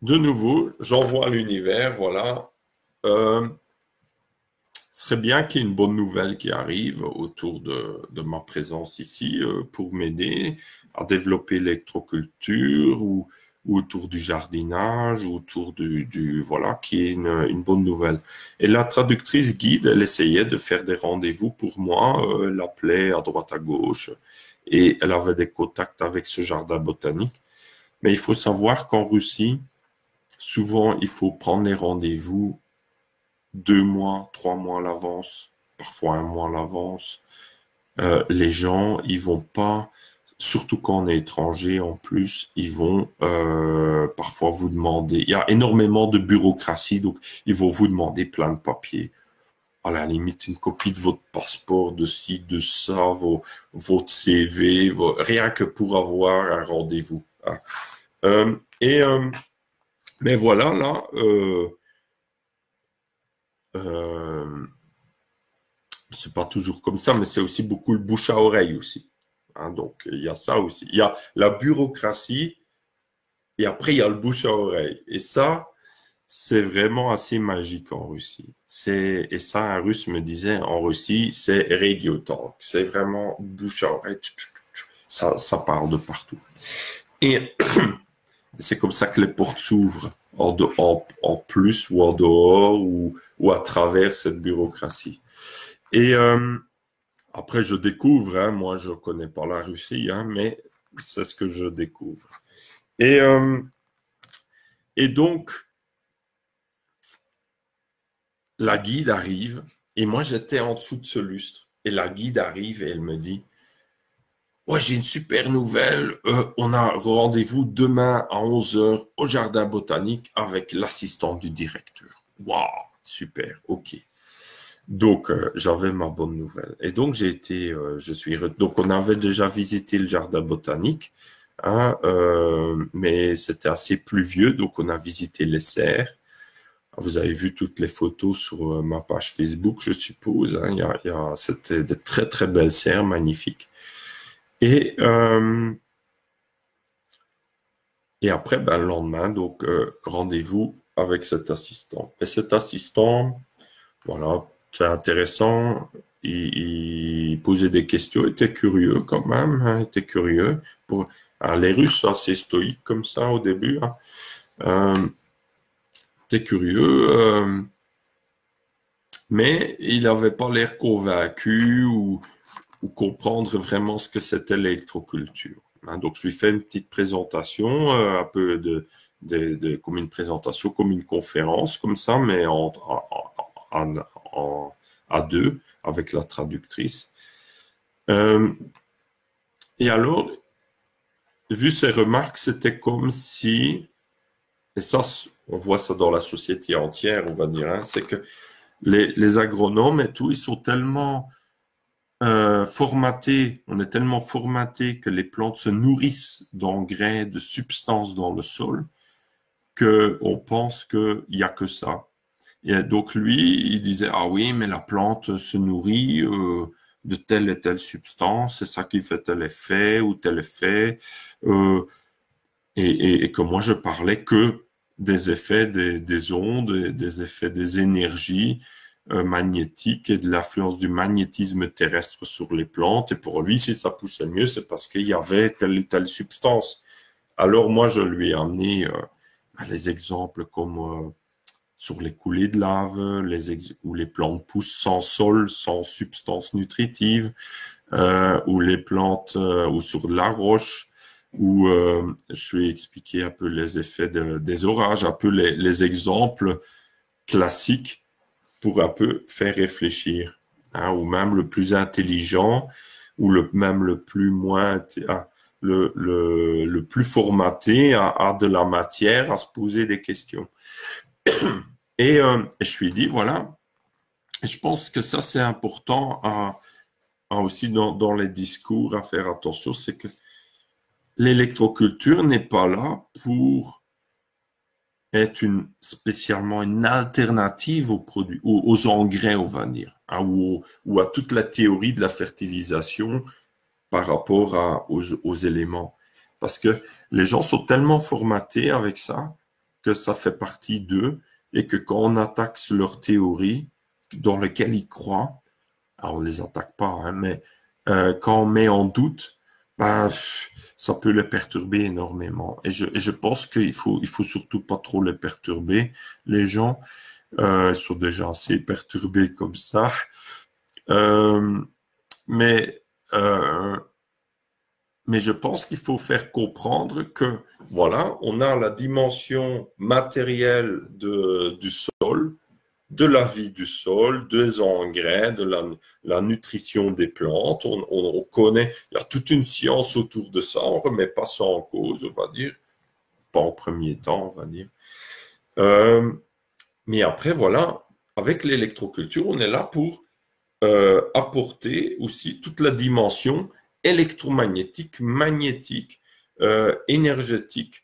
de nouveau, j'envoie à l'univers, voilà. Ce serait bien qu'il y ait une bonne nouvelle qui arrive autour de ma présence ici pour m'aider à développer l'électroculture ou autour du jardinage ou autour voilà, qui est une bonne nouvelle. Et la traductrice guide, elle essayait de faire des rendez-vous pour moi, elle appelait à droite à gauche et elle avait des contacts avec ce jardin botanique. Mais il faut savoir qu'en Russie, souvent, il faut prendre les rendez-vous 2 mois, 3 mois à l'avance, parfois un mois à l'avance. Les gens, ils vont pas, surtout quand on est étranger en plus, ils vont parfois vous demander, il y a énormément de bureaucratie, donc ils vont vous demander plein de papiers. À la limite, une copie de votre passeport, de ci, de ça, votre CV, rien que pour avoir un rendez-vous. Hein. Euh, et, euh, mais voilà, là, c'est pas toujours comme ça, mais c'est aussi beaucoup le bouche à oreille aussi. Hein, donc, il y a ça aussi. Il y a la bureaucratie et après, il y a le bouche à oreille. Et ça, c'est vraiment assez magique en Russie. Et ça, un Russe me disait, en Russie, c'est radio talk. C'est vraiment bouche à oreille. Ça parle de partout. Et c'est comme ça que les portes s'ouvrent, en plus ou en dehors ou à travers cette bureaucratie. Et après, je découvre, hein, moi, je connais pas la Russie, hein, mais c'est ce que je découvre. Et, euh, et donc, la guide arrive, et moi, j'étais en dessous de ce lustre. Et la guide arrive et elle me dit, ouais, j'ai une super nouvelle. On a rendez-vous demain à 11 heures au jardin botanique avec l'assistante du directeur. Waouh, super, ok. Donc, j'avais ma bonne nouvelle. Et donc, donc, on avait déjà visité le jardin botanique, hein, mais c'était assez pluvieux, donc on a visité les serres. Vous avez vu toutes les photos sur ma page Facebook, je suppose. Hein, c'était de très, très belles serres, magnifiques. Et, et après, ben, le lendemain, donc, rendez-vous avec cet assistant. Et cet assistant, voilà, c'est intéressant. Il posait des questions, il était curieux quand même, hein, il était curieux. Les Russes, assez stoïques comme ça au début, hein, était curieux, mais il n'avait pas l'air convaincu ou comprendre vraiment ce que c'était l'électroculture. Hein, donc, je lui fais une petite présentation, un peu comme une présentation, comme une conférence, comme ça, mais à deux, avec la traductrice. Et alors, vu ses remarques, c'était comme si, et ça, on voit ça dans la société entière, on va dire, hein, c'est que les agronomes et tout, ils sont tellement formatés, on est tellement formatés que les plantes se nourrissent d'engrais, de substances dans le sol, qu'on pense qu'il n'y a que ça. Et donc lui, il disait, ah oui, mais la plante se nourrit de telle et telle substance, c'est ça qui fait tel effet ou tel effet, et que moi je parlais que des effets des ondes, des effets des énergies magnétiques et de l'influence du magnétisme terrestre sur les plantes. Et pour lui, si ça poussait mieux, c'est parce qu'il y avait telle et telle substance. Alors moi, je lui ai amené les exemples comme sur les coulées de lave, où les plantes poussent sans sol, sans substance nutritive, ou les plantes, ou sur de la roche, où je lui ai expliqué un peu les effets des orages, un peu les exemples classiques pour un peu faire réfléchir, hein, ou même le plus intelligent, ou même le plus moins, le plus formaté à de la matière, à se poser des questions. Et je lui ai dit, voilà, je pense que ça, c'est important aussi dans les discours à faire attention, c'est que l'électroculture n'est pas là pour être spécialement une alternative aux produits, aux engrais, on va dire, hein, ou à toute la théorie de la fertilisation par rapport aux éléments. Parce que les gens sont tellement formatés avec ça que ça fait partie d'eux et que quand on attaque leur théorie dans laquelle ils croient, alors on ne les attaque pas, hein, mais quand on met en doute, ben, ça peut les perturber énormément. Et je pense il faut surtout pas trop les perturber. Les gens sont déjà assez perturbés comme ça. Euh, mais, euh, mais je pense qu'il faut faire comprendre que, voilà, on a la dimension matérielle du sol, de la vie du sol, des engrais, de la nutrition des plantes. On connaît, il y a toute une science autour de ça, on ne remet pas ça en cause, on va dire, pas en premier temps, on va dire. Euh, mais après, voilà, avec l'électroculture, on est là pour apporter aussi toute la dimension électromagnétique, magnétique, énergétique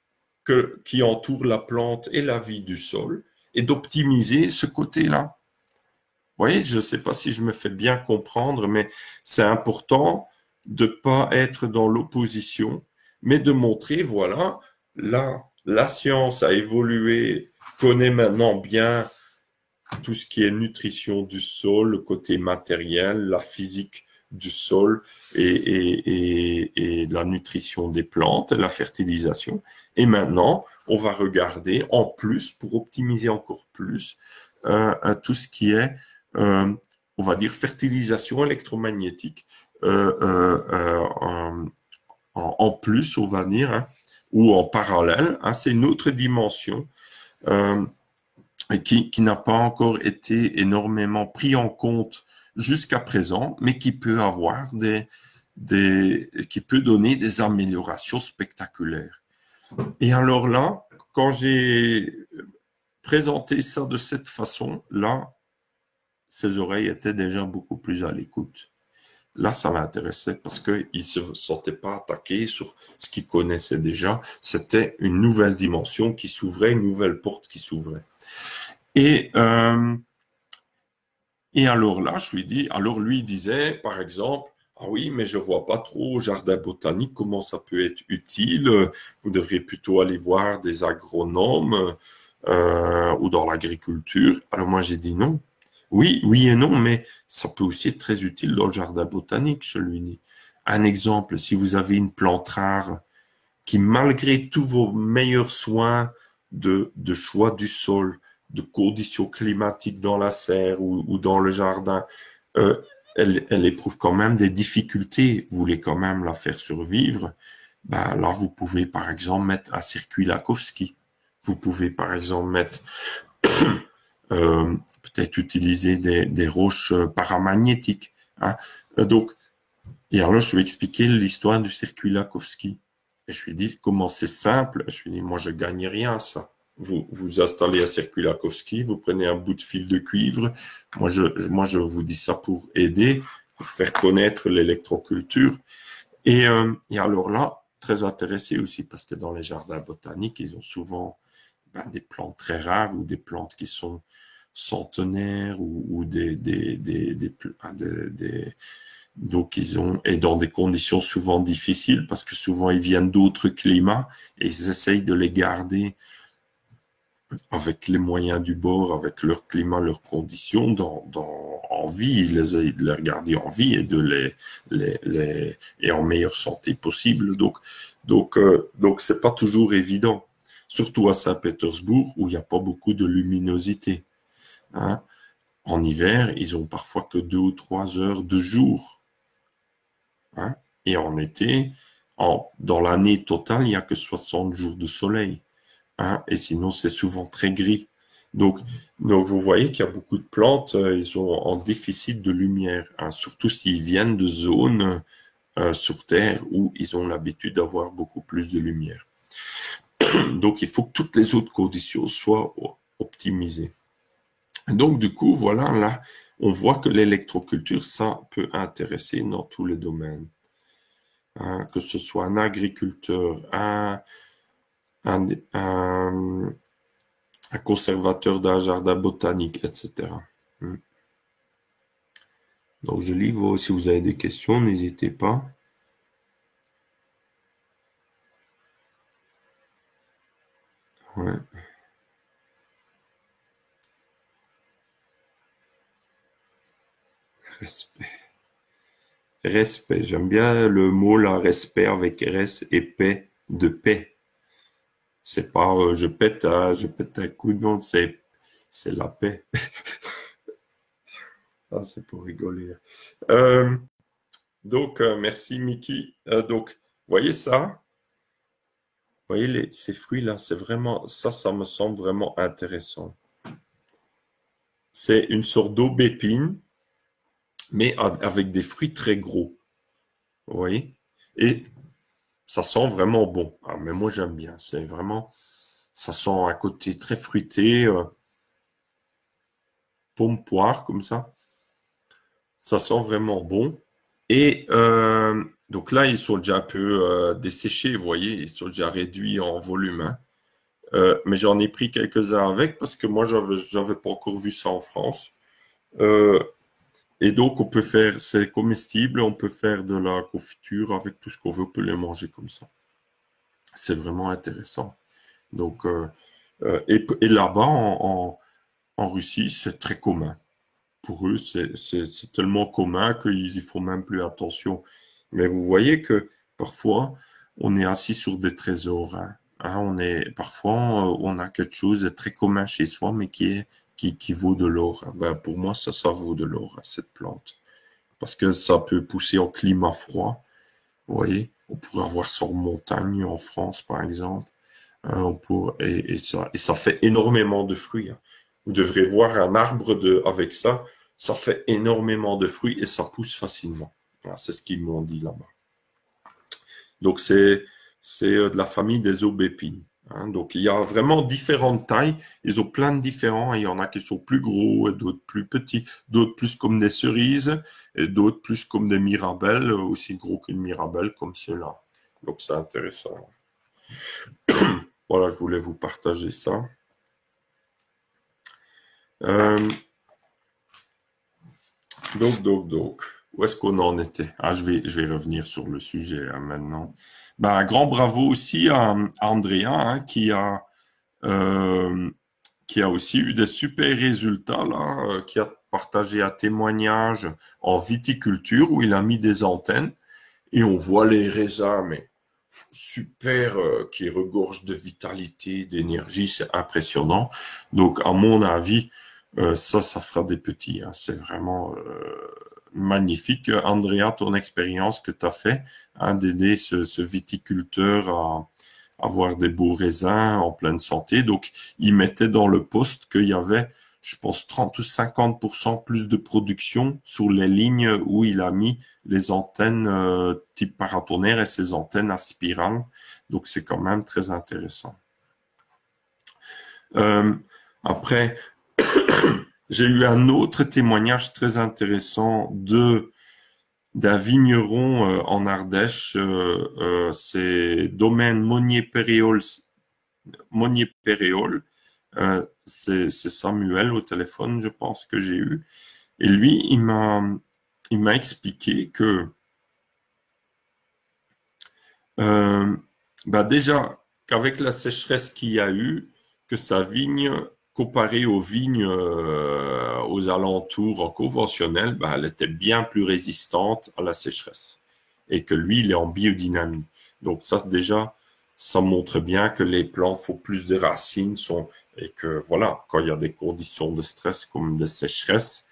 qui entoure la plante et la vie du sol et d'optimiser ce côté-là. Vous voyez, je ne sais pas si je me fais bien comprendre, mais c'est important de ne pas être dans l'opposition, mais de montrer, voilà, là, la science a évolué, connaît maintenant bien tout ce qui est nutrition du sol, le côté matériel, la physique du sol et la nutrition des plantes, la fertilisation. Et maintenant, on va regarder en plus, pour optimiser encore plus, tout ce qui est, euh, on va dire, fertilisation électromagnétique en plus, on va dire, hein, ou en parallèle. Hein, c'est une autre dimension. Qui n'a pas encore été énormément pris en compte jusqu'à présent, mais qui peut avoir qui peut donner des améliorations spectaculaires. Et alors là, quand j'ai présenté ça de cette façon, là, ses oreilles étaient déjà beaucoup plus à l'écoute. Là, ça m'intéressait parce qu'ils ne se sentaient pas attaqués sur ce qu'ils connaissaient déjà. C'était une nouvelle dimension qui s'ouvrait, une nouvelle porte qui s'ouvrait. Et alors là, je lui dis, alors lui il disait, par exemple, ah oui, mais je vois pas trop au jardin botanique comment ça peut être utile. Vous devriez plutôt aller voir des agronomes ou dans l'agriculture. Alors moi j'ai dit non. Oui, oui et non, mais ça peut aussi être très utile dans le jardin botanique, je lui dis. Un exemple, si vous avez une plante rare qui, malgré tous vos meilleurs soins de choix du sol, de conditions climatiques dans la serre ou dans le jardin, elle éprouve quand même des difficultés, vous voulez quand même la faire survivre, ben là, vous pouvez par exemple mettre un circuit Lakowski. Vous pouvez par exemple mettre, peut-être utiliser des roches paramagnétiques. Hein. Donc, et alors, je lui ai expliqué l'histoire du circuit Lakowski. Et je lui ai dit, comment c'est simple. Je lui ai dit, moi, je gagne rien à ça. Vous installez un circuit Lakowski, vous prenez un bout de fil de cuivre. Moi, je vous dis ça pour aider, pour faire connaître l'électroculture. Et alors là, très intéressé aussi, parce que dans les jardins botaniques, ils ont souvent des plantes très rares ou des plantes qui sont centenaires ou donc, et dans des conditions souvent difficiles, parce que souvent ils viennent d'autres climats et ils essayent de les garder avec les moyens du bord, avec leur climat, leurs conditions, en vie, de les regarder en vie et et en meilleure santé possible. Donc c'est pas toujours évident, surtout à Saint-Pétersbourg où il n'y a pas beaucoup de luminosité. Hein. En hiver, ils ont parfois que 2 ou 3 heures de jour. Hein? Et en été, dans l'année totale, il n'y a que 60 jours de soleil. Hein? Et sinon, c'est souvent très gris. Donc vous voyez qu'il y a beaucoup de plantes, ils sont en déficit de lumière, hein, surtout s'ils viennent de zones sur Terre où ils ont l'habitude d'avoir beaucoup plus de lumière. Donc, il faut que toutes les autres conditions soient optimisées. Donc, du coup, voilà, là, on voit que l'électroculture, ça peut intéresser dans tous les domaines. Hein, que ce soit un agriculteur, un conservateur d'un jardin botanique, etc. Donc, je lis si vous avez des questions, n'hésitez pas. Ouais. Respect. Respect. J'aime bien le mot là, respect avec res et paix, de paix. C'est pas je pète un coup, non, c'est la paix. Ah, c'est pour rigoler. Donc, merci Mickey. Donc, voyez ça? Vous voyez ces fruits-là, c'est vraiment, ça me semble vraiment intéressant. C'est une sorte d'aubépine, mais avec des fruits très gros. Vous voyez? Et ça sent vraiment bon. Ah, mais moi, j'aime bien. C'est vraiment, ça sent un côté très fruité, pomme poire, comme ça. Ça sent vraiment bon. Et donc là, ils sont déjà un peu desséchés, vous voyez, ils sont déjà réduits en volume, hein. Mais j'en ai pris quelques-uns avec parce que moi, j'avais pas encore vu ça en France. Et donc, on peut faire, c'est comestible, on peut faire de la confiture avec tout ce qu'on veut, on peut les manger comme ça. C'est vraiment intéressant. Donc, et là-bas, en Russie, c'est très commun. Pour eux, c'est tellement commun qu'ils y font même plus attention. Mais vous voyez que parfois, on est assis sur des trésors, hein. Parfois, on a quelque chose de très commun chez soi, mais qui vaut de l'or, hein. Ben, pour moi, ça vaut de l'or, hein, cette plante. Parce que ça peut pousser en climat froid. Vous voyez, on pourrait avoir ça en montagne, en France, par exemple. Hein, et ça fait énormément de fruits, hein. Vous devrez voir un arbre avec ça. Ça fait énormément de fruits et ça pousse facilement. Voilà, c'est ce qu'ils m'ont dit là-bas. Donc, c'est de la famille des aubépines, hein. Donc, il y a vraiment différentes tailles. Ils ont plein de différents. Il y en a qui sont plus gros et d'autres plus petits, d'autres plus comme des cerises et d'autres plus comme des mirabelles, aussi gros qu'une mirabelle comme ceux-là. Donc, c'est intéressant. Voilà, je voulais vous partager ça. Donc, où est-ce qu'on en était? Ah, je vais revenir sur le sujet, hein, maintenant. Ben, un grand bravo aussi à Andrea, hein, qui a aussi eu des super résultats, là, qui a partagé un témoignage en viticulture où il a mis des antennes et on voit les raisins, mais super, qui regorgent de vitalité, d'énergie, c'est impressionnant. Donc, à mon avis, ça fera des petits, hein. C'est vraiment magnifique. Andrea, ton expérience que tu as fait, hein, d'aider ce viticulteur à avoir des beaux raisins en pleine santé. Donc, il mettait dans le poste qu'il y avait, je pense, 30 ou 50% plus de production sur les lignes où il a mis les antennes type paratonnerre et ses antennes à spirale. Donc, c'est quand même très intéressant. Après, j'ai eu un autre témoignage très intéressant d'un vigneron en Ardèche. C'est Domaine Monnier-Péréol. C'est Samuel au téléphone, je pense que j'ai eu. Et lui, il m'a expliqué que déjà qu'avec la sécheresse qu'il y a eu, que sa vigne, comparée aux vignes aux alentours conventionnels, elle était bien plus résistante à la sécheresse. Et que lui, il est en biodynamie. Donc ça, déjà, ça montre bien que les plantes font plus de racines, et que voilà, quand il y a des conditions de stress comme des sécheresses,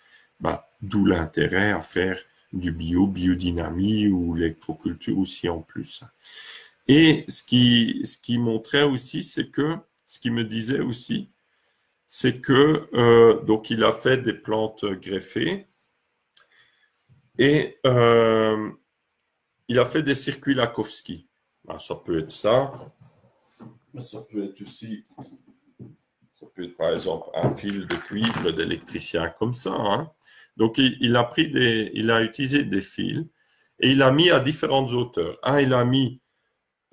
d'où l'intérêt à faire du biodynamie ou l'électroculture aussi en plus. Et ce qui montrait aussi, c'est que, ce qui me disait aussi, c'est que, donc il a fait des plantes greffées et il a fait des circuits Lakowski. Ça peut être ça, mais ça peut être aussi, ça peut être par exemple un fil de cuivre d'électricien comme ça, hein. Donc il a utilisé des fils et il a mis à différentes hauteurs. Il a mis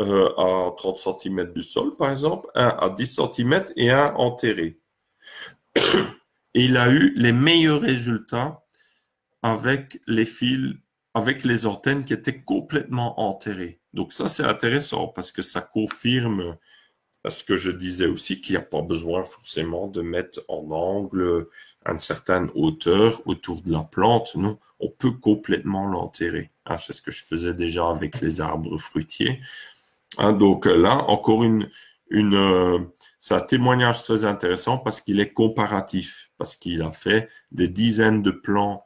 à 30 cm du sol, par exemple, un à 10 cm et un enterré. Et il a eu les meilleurs résultats avec les fils, avec les antennes qui étaient complètement enterrées. Donc ça, c'est intéressant parce que ça confirme ce que je disais aussi, qu'il n'y a pas besoin forcément de mettre en angle à une certaine hauteur autour de la plante. Non, on peut complètement l'enterrer. Hein, c'est ce que je faisais déjà avec les arbres fruitiers. Hein, donc là, encore c'est un témoignage très intéressant parce qu'il est comparatif, parce qu'il a fait des dizaines de plants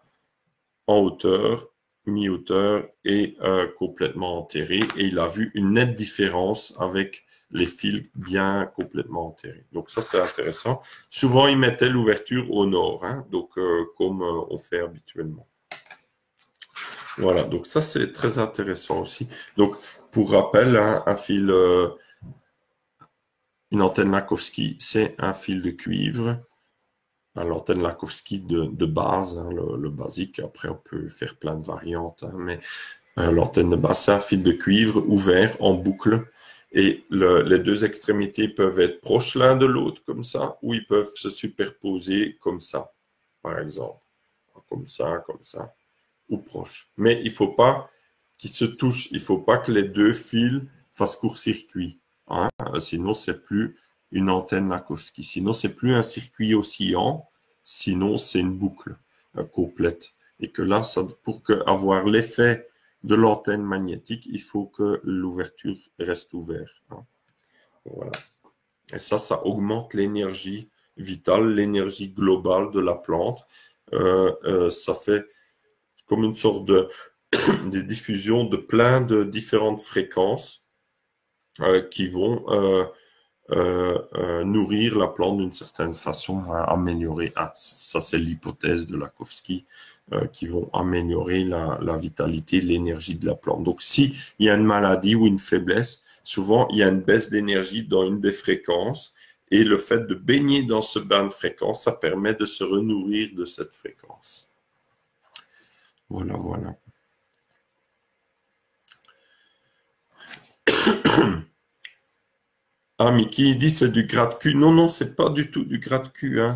en hauteur, mi-hauteur et complètement enterrés. Et il a vu une nette différence avec les fils bien complètement enterrés. Donc ça, c'est intéressant. Souvent, il mettait l'ouverture au nord, hein, donc comme on fait habituellement. Voilà, donc ça, c'est très intéressant aussi. Donc, pour rappel, hein, un fil, une antenne Lakowski, c'est un fil de cuivre. L'antenne Lakowski de base, hein, le basique. Après, on peut faire plein de variantes, hein, mais l'antenne de base, c'est un fil de cuivre ouvert en boucle. Et les deux extrémités peuvent être proches l'un de l'autre, comme ça, ou ils peuvent se superposer comme ça, par exemple. Comme ça, ou proches. Mais il ne faut pas qu'ils se touchent. Il ne faut pas que les deux fils fassent court-circuit. Hein? Sinon, c'est plus une antenne Lakowski. Sinon, c'est plus un circuit oscillant. Sinon, c'est une boucle complète. Et que là, pour avoir l'effet de l'antenne magnétique, il faut que l'ouverture reste ouverte. Hein? Voilà. Et ça augmente l'énergie vitale, l'énergie globale de la plante. Ça fait comme une sorte de diffusion de plein de différentes fréquences qui vont nourrir la plante d'une certaine façon, améliorer. Ça, c'est l'hypothèse de Lakowski, qui vont améliorer la vitalité, l'énergie de la plante. Donc, s'il y a une maladie ou une faiblesse, souvent, il y a une baisse d'énergie dans une des fréquences. Et le fait de baigner dans ce bain de fréquence, ça permet de se renourrir de cette fréquence. Voilà, voilà. Ah, Mickey dit c'est du gratte-cul. Non, non, c'est pas du tout du gratte-cul. Hein.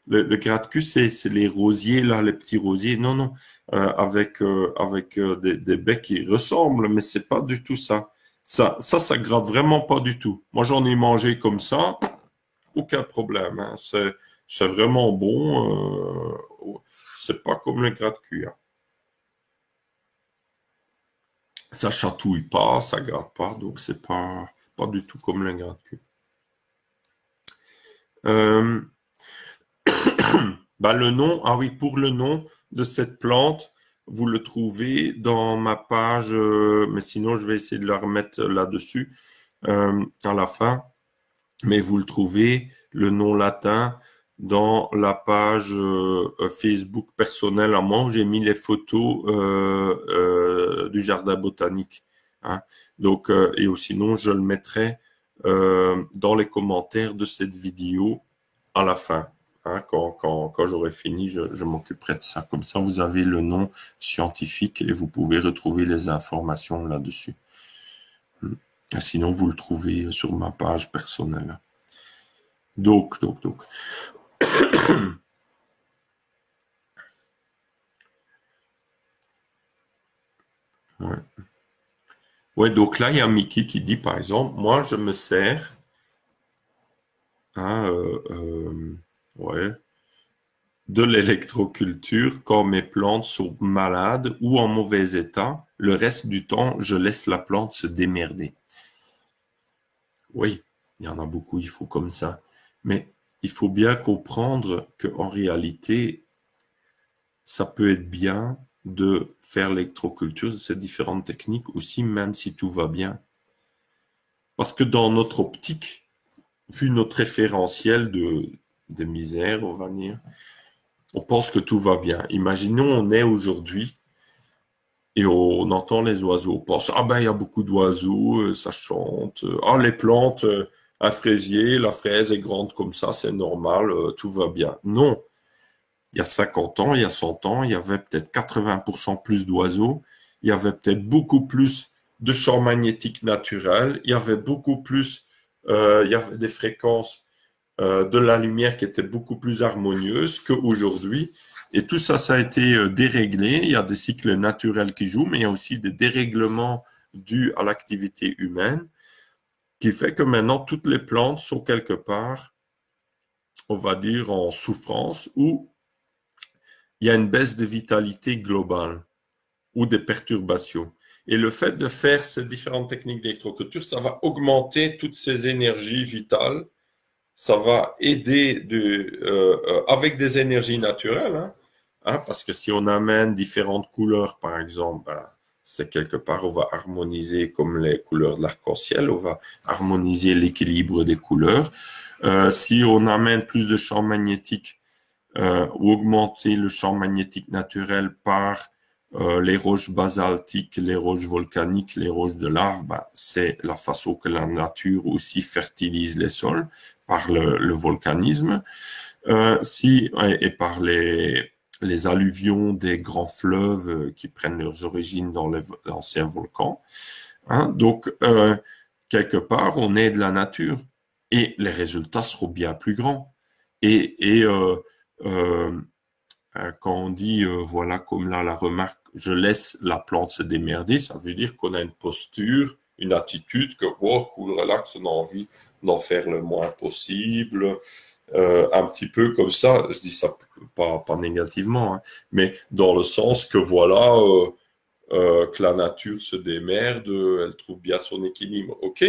Le gratte-cul, c'est les rosiers là, les petits rosiers. Non, non, avec des becs qui ressemblent, mais c'est pas du tout ça. Ça gratte vraiment pas du tout. Moi, j'en ai mangé comme ça, aucun problème. Hein. C'est vraiment bon. C'est pas comme le gratte-cul. Hein. Ça chatouille pas, ça gratte pas, donc c'est pas du tout comme le gratte-cul. Le nom, ah oui, pour le nom de cette plante, vous le trouvez dans ma page, mais sinon je vais essayer de la remettre là-dessus à la fin. Mais vous le trouvez, le nom latin, dans la page Facebook personnelle à moi, où j'ai mis les photos du jardin botanique. Hein. Donc, et sinon, je le mettrai dans les commentaires de cette vidéo à la fin. Hein, quand j'aurai fini, je m'occuperai de ça. Comme ça, vous avez le nom scientifique et vous pouvez retrouver les informations là-dessus. Sinon, vous le trouvez sur ma page personnelle. Donc. Ouais. Ouais, donc là, il y a Mickey qui dit, par exemple, moi, je me sers de l'électroculture quand mes plantes sont malades ou en mauvais état. Le reste du temps, je laisse la plante se démerder. Oui, il y en a beaucoup, il faut comme ça. Mais il faut bien comprendre qu'en réalité, ça peut être bien de faire l'électroculture, ces différentes techniques aussi, même si tout va bien. Parce que dans notre optique, vu notre référentiel de misère, on va dire, on pense que tout va bien. Imaginons, on est aujourd'hui et on entend les oiseaux. On pense, il y a beaucoup d'oiseaux, ça chante. Les plantes, un fraisier, la fraise est grande comme ça, c'est normal, tout va bien. Non. Il y a 50 ans, il y a 100 ans, il y avait peut-être 80% plus d'oiseaux, il y avait peut-être beaucoup plus de champs magnétiques naturels, il y avait beaucoup plus, il y avait des fréquences de la lumière qui étaient beaucoup plus harmonieuses qu'aujourd'hui. Et tout ça, ça a été déréglé. Il y a des cycles naturels qui jouent, mais il y a aussi des dérèglements dus à l'activité humaine. qui fait que maintenant, toutes les plantes sont quelque part, on va dire, en souffrance, ou il y a une baisse de vitalité globale, ou des perturbations. Et le fait de faire ces différentes techniques d'électroculture, ça va augmenter toutes ces énergies vitales, ça va aider avec des énergies naturelles, parce que si on amène différentes couleurs, par exemple, c'est quelque part, on va harmoniser comme les couleurs de l'arc-en-ciel, on va harmoniser l'équilibre des couleurs. Si on amène plus de champs magnétiques, ou augmenter le champ magnétique naturel par les roches basaltiques, les roches volcaniques, les roches de lave, c'est la façon que la nature aussi fertilise les sols par le volcanisme, et par les alluvions des grands fleuves qui prennent leurs origines dans l'ancien volcan. Donc, quelque part, on aide la nature et les résultats seront bien plus grands. Et quand on dit, voilà, comme là, la remarque, je laisse la plante se démerder, ça veut dire qu'on a une posture, une attitude que, oh, cool, relax, on a envie d'en faire le moins possible. Un petit peu comme ça, je dis ça pas négativement, mais dans le sens que voilà, que la nature se démerde, elle trouve bien son équilibre. OK.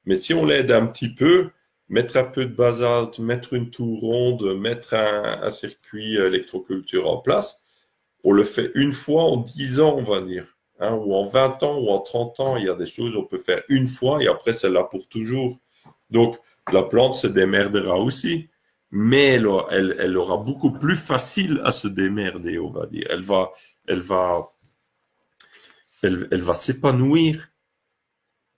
Mais si on l'aide un petit peu, mettre un peu de basalte, mettre une tour ronde, mettre un circuit électroculture en place, on le fait une fois en 10 ans, on va dire. Ou en 20 ans, ou en 30 ans, il y a des choses qu'on peut faire une fois et après c'est là pour toujours. Donc, la plante se démerdera aussi, mais elle aura beaucoup plus facile à se démerder, on va dire. Elle va s'épanouir.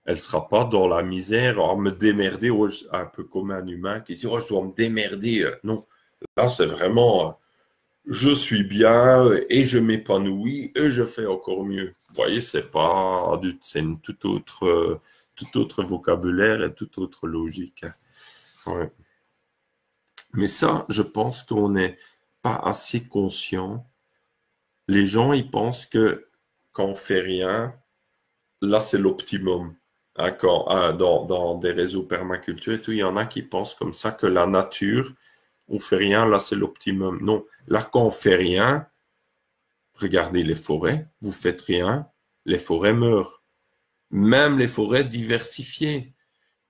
Elle ne sera pas dans la misère, me démerder, un peu comme un humain qui dit, oh, je dois me démerder. Non, là, c'est vraiment, je suis bien et je m'épanouis et je fais encore mieux. Vous voyez, c'est une tout autre vocabulaire et toute autre logique. Ouais. Mais ça, je pense qu'on n'est pas assez conscient. Les gens, ils pensent que quand on fait rien, là, c'est l'optimum. Dans des réseaux permaculture et tout, il y en a qui pensent comme ça que la nature, on fait rien, là, c'est l'optimum. Non, là, quand on fait rien, regardez les forêts, vous faites rien, les forêts meurent. Même les forêts diversifiées,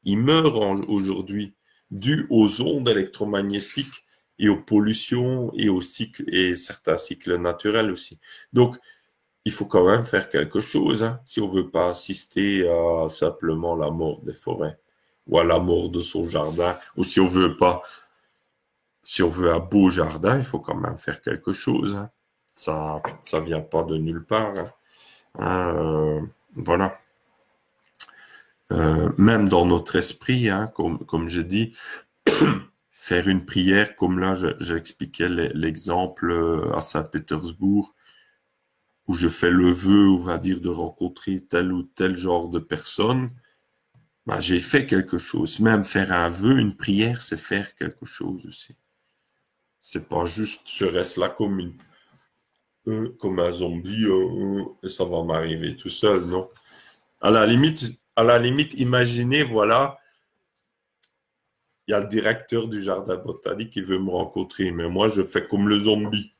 ils meurent aujourd'hui dû aux ondes électromagnétiques et aux pollutions et aux cycles et certains cycles naturels aussi. Donc, il faut quand même faire quelque chose, si on veut pas assister à simplement la mort des forêts ou à la mort de son jardin, ou si on veut un beau jardin, il faut quand même faire quelque chose. Ça vient pas de nulle part. Voilà. Même dans notre esprit, comme je dis, faire une prière, comme là, j'expliquais l'exemple à Saint-Pétersbourg, où je fais le vœu, on va dire, de rencontrer tel ou tel genre de personne, j'ai fait quelque chose. Même faire un vœu, une prière, c'est faire quelque chose aussi. C'est pas juste, je reste là comme un zombie, et ça va m'arriver tout seul, non. À la limite, imaginez, voilà, il y a le directeur du jardin botanique qui veut me rencontrer, mais moi, je fais comme le zombie.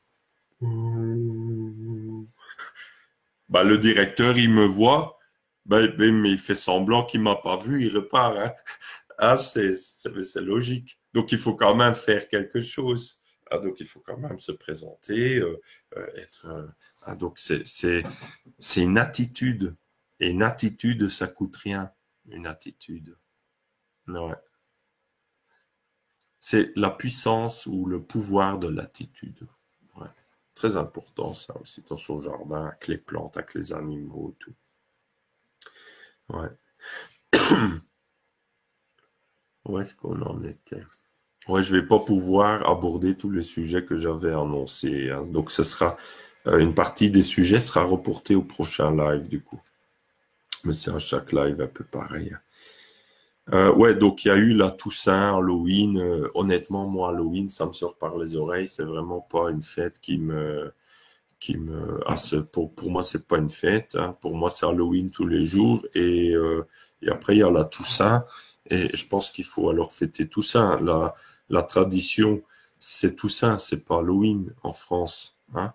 Le directeur, il me voit, mais il fait semblant qu'il m'a pas vu, il repart. C'est logique. Donc, il faut quand même faire quelque chose. Donc, il faut quand même se présenter, donc, c'est une attitude. Et une attitude, ça coûte rien. Une attitude. Ouais. C'est la puissance ou le pouvoir de l'attitude. Ouais. Très important, ça aussi, dans son jardin, avec les plantes, avec les animaux, tout. Ouais. Où est-ce qu'on en était? Ouais, je vais pas pouvoir aborder tous les sujets que j'avais annoncés. Donc, ce sera une partie des sujets sera reportée au prochain live, du coup. Mais c'est à chaque live un peu pareil. Ouais, donc il y a eu la Toussaint, Halloween. Honnêtement, moi, Halloween, ça me sort par les oreilles. C'est vraiment pas une fête pour moi, c'est pas une fête. Hein. Pour moi, c'est Halloween tous les jours. Et après, il y a la Toussaint. Et je pense qu'il faut alors fêter Toussaint. La tradition, c'est Toussaint, c'est pas Halloween en France. Hein.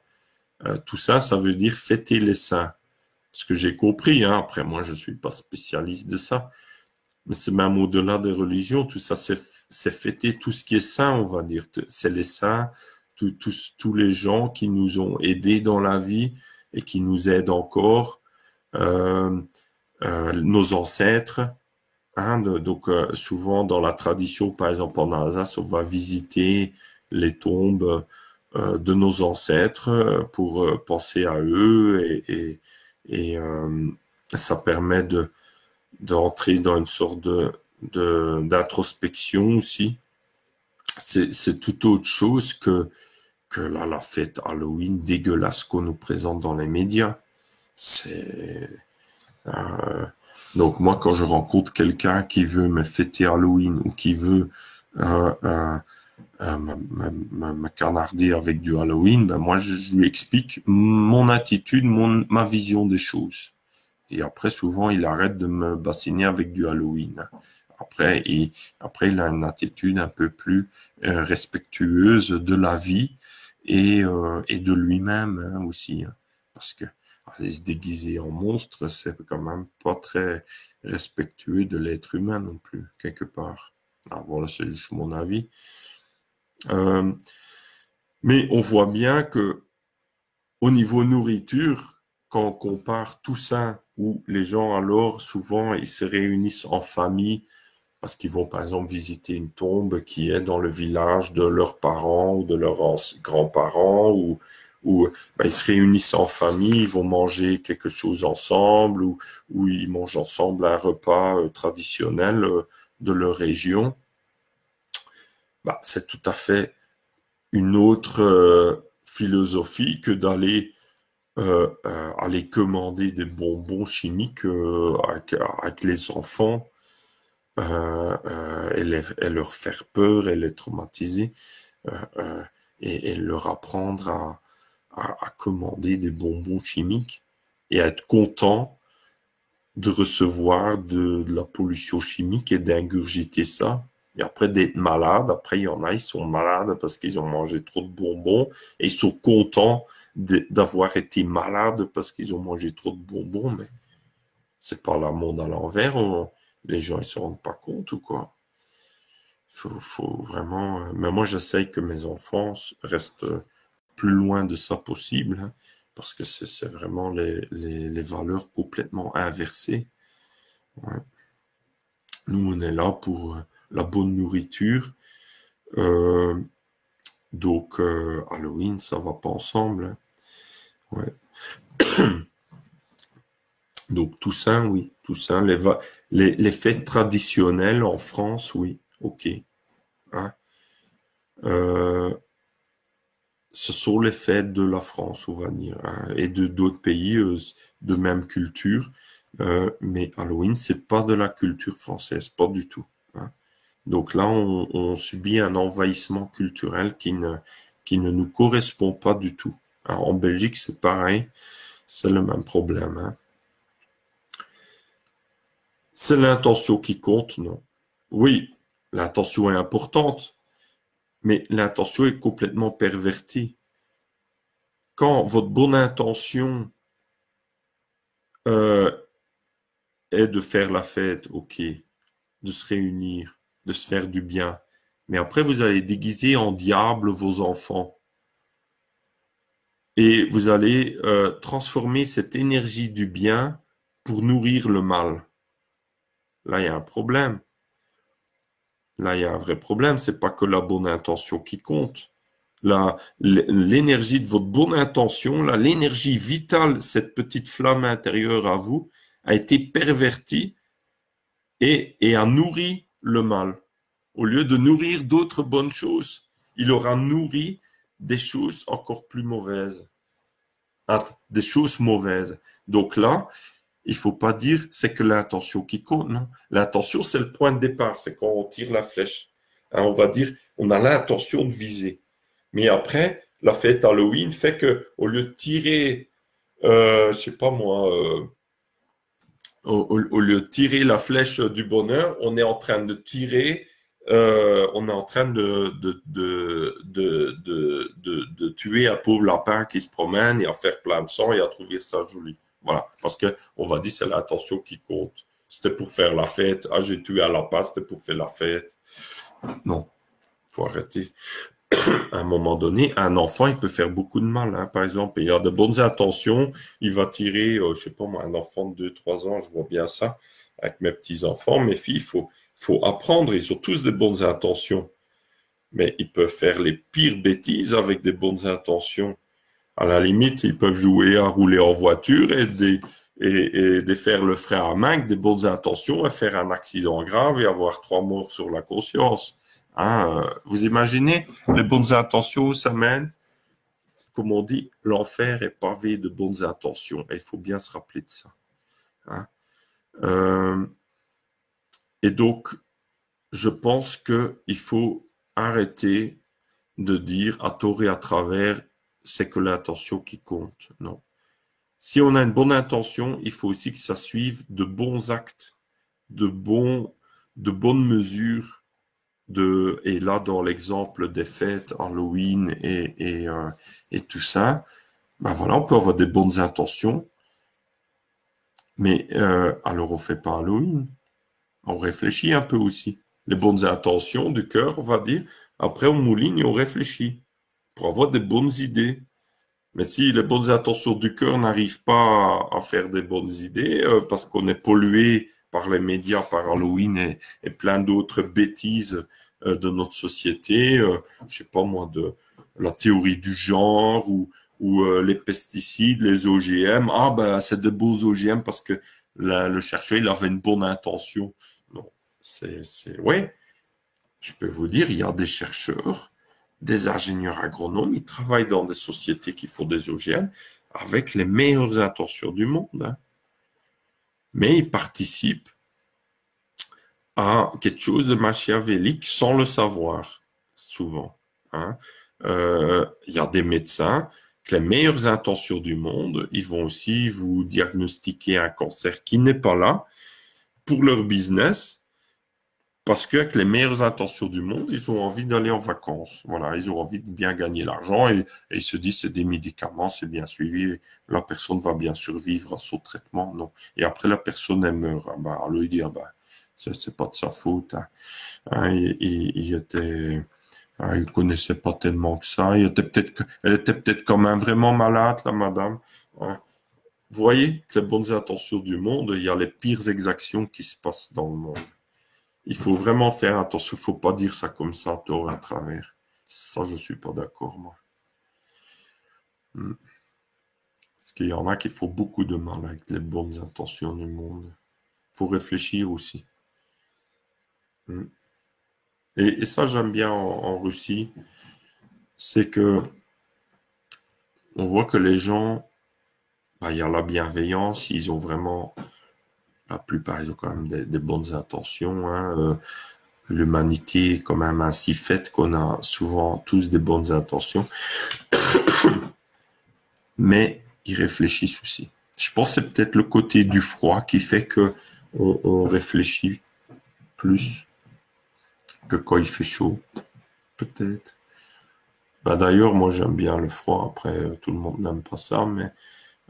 Toussaint, ça veut dire fêter les saints. Ce que j'ai compris, hein. Après, moi, je suis pas spécialiste de ça. Mais c'est même au-delà des religions. Tout ça, c'est fêter tout ce qui est saint, on va dire. C'est les saints, tous les gens qui nous ont aidés dans la vie et qui nous aident encore. Nos ancêtres. Hein, donc, souvent, dans la tradition, par exemple, en Alsace, on va visiter les tombes de nos ancêtres pour penser à eux et ça permet d'entrer dans une sorte d'introspection aussi. C'est tout autre chose que la fête Halloween dégueulasse qu'on nous présente dans les médias. Donc moi, quand je rencontre quelqu'un qui veut me fêter Halloween ou qui veut me canarder avec du Halloween, ben moi, je lui explique mon attitude, ma vision des choses. Et après, souvent, il arrête de me bassiner avec du Halloween. Après, il a une attitude un peu plus respectueuse de la vie et de lui-même hein, aussi. Hein. Parce que aller se déguiser en monstre, c'est quand même pas très respectueux de l'être humain non plus, quelque part. Alors voilà, c'est juste mon avis. Mais on voit bien que au niveau nourriture, quand on compare tout ça, où les gens alors souvent ils se réunissent en famille parce qu'ils vont par exemple visiter une tombe qui est dans le village de leurs parents ou de leurs grands-parents ou ben, ils se réunissent en famille, ils vont manger quelque chose ensemble ou ils mangent ensemble un repas traditionnel de leur région. Ben, c'est tout à fait une autre philosophie que d'aller aller commander des bonbons chimiques avec les enfants et leur faire peur et les traumatiser et leur apprendre à commander des bonbons chimiques et à être content de recevoir de la pollution chimique et d'ingurgiter ça. Et après d'être malade, après il y en a, ils sont malades parce qu'ils ont mangé trop de bonbons et ils sont contents d'avoir été malades parce qu'ils ont mangé trop de bonbons, mais c'est pas le monde à l'envers, les gens ils se rendent pas compte ou quoi. Faut vraiment... Mais moi j'essaye que mes enfants restent plus loin de ça possible, hein, parce que c'est vraiment les valeurs complètement inversées. Ouais. Nous on est là pour la bonne nourriture. Donc, Halloween, ça va pas ensemble. Hein. Ouais. Donc, Toussaint, oui. Toussaint, les fêtes traditionnelles en France, oui. OK. Hein. Ce sont les fêtes de la France, on va dire, hein, et de d'autres pays de même culture. Mais Halloween, c'est pas de la culture française, pas du tout. Hein. Donc là, on subit un envahissement culturel qui ne nous correspond pas du tout. Alors, en Belgique, c'est pareil, c'est le même problème. Hein. C'est l'intention qui compte, non? Oui, l'intention est importante, mais l'intention est complètement pervertie. Quand votre bonne intention est de faire la fête, ok, de se réunir, de se faire du bien, mais après vous allez déguiser en diable vos enfants. Et vous allez transformer cette énergie du bien pour nourrir le mal. Là, il y a un problème. Là, il y a un vrai problème. C'est pas que la bonne intention qui compte. L'énergie de votre bonne intention, l'énergie vitale, cette petite flamme intérieure à vous, a été pervertie et a nourri le mal. Au lieu de nourrir d'autres bonnes choses, il aura nourri des choses encore plus mauvaises. Des choses mauvaises. Donc là, il faut pas dire c'est que l'intention qui compte, non. L'intention, c'est le point de départ, c'est quand on tire la flèche. Hein, on va dire, on a l'intention de viser. Mais après, la fête Halloween fait que au lieu de tirer, je sais pas moi, au lieu de tirer la flèche du bonheur, on est en train de tirer, on est en train de tuer un pauvre lapin qui se promène et à faire plein de sang et à trouver ça joli. Voilà, parce que on va dire c'est l'intention qui compte. C'était pour faire la fête. Ah, j'ai tué un lapin, c'était pour faire la fête. Non, faut arrêter. À un moment donné, un enfant, il peut faire beaucoup de mal, hein. Par exemple, il a de bonnes intentions, il va tirer, je sais pas moi, un enfant de 2, 3 ans, je vois bien ça, avec mes petits-enfants, mes filles, faut apprendre, ils ont tous de bonnes intentions, mais ils peuvent faire les pires bêtises avec des bonnes intentions. À la limite, ils peuvent jouer à rouler en voiture et défaire le frein à main avec des bonnes intentions et faire un accident grave et avoir 3 morts sur la conscience. Hein, vous imaginez les bonnes intentions où ça mène? Comme on dit, l'enfer est pavé de bonnes intentions. Et il faut bien se rappeler de ça. Hein. Et donc, je pense qu'il faut arrêter de dire à tort et à travers, c'est que l'intention qui compte. Non. Si on a une bonne intention, il faut aussi que ça suive de bons actes, de bonnes mesures. Et là, dans l'exemple des fêtes, Halloween et tout ça, ben voilà, on peut avoir des bonnes intentions, mais alors on fait pas Halloween. On réfléchit un peu aussi. Les bonnes intentions du cœur, on va dire. Après, on mouline et on réfléchit pour avoir des bonnes idées. Mais si les bonnes intentions du cœur n'arrivent pas à faire des bonnes idées, parce qu'on est pollué par les médias, par Halloween et plein d'autres bêtises de notre société, je sais pas moi, de la théorie du genre ou les pesticides, les OGM. Ah ben c'est de beaux OGM parce que le chercheur il avait une bonne intention. Non, ouais. Je peux vous dire, il y a des chercheurs, des ingénieurs agronomes, ils travaillent dans des sociétés qui font des OGM avec les meilleures intentions du monde. Hein. Mais ils participent à quelque chose de machiavélique sans le savoir, souvent. Hein. Il y a des médecins avec les meilleures intentions du monde, ils vont aussi vous diagnostiquer un cancer qui n'est pas là pour leur business. Parce qu'avec les meilleures intentions du monde, ils ont envie d'aller en vacances. Voilà, ils ont envie de bien gagner l'argent et ils se disent c'est des médicaments, c'est bien suivi, la personne va bien survivre à son traitement. Non. Et après, la personne, elle meurt. Ah bah, alors, il dit, ah bah, c'est pas de sa faute. Hein. Hein, il était, hein, il connaissait pas tellement que ça. Elle était peut-être quand même vraiment malade, la madame. Hein. Vous voyez que les bonnes intentions du monde, il y a les pires exactions qui se passent dans le monde. Il faut vraiment faire attention. Il ne faut pas dire ça comme ça, tort à travers. Ça, je ne suis pas d'accord, moi. Parce qu'il y en a qui font beaucoup de mal avec les bonnes intentions du monde. Il faut réfléchir aussi. Et ça, j'aime bien en Russie. C'est que on voit que les gens, bah, il y a la bienveillance. Ils ont vraiment, la plupart, ils ont quand même des bonnes intentions. Hein. L'humanité est quand même ainsi faite qu'on a souvent tous des bonnes intentions. Mais ils réfléchissent aussi. Je pense que c'est peut-être le côté du froid qui fait que on réfléchit plus que quand il fait chaud. Peut-être. Bah, d'ailleurs, moi j'aime bien le froid. Après, tout le monde n'aime pas ça, mais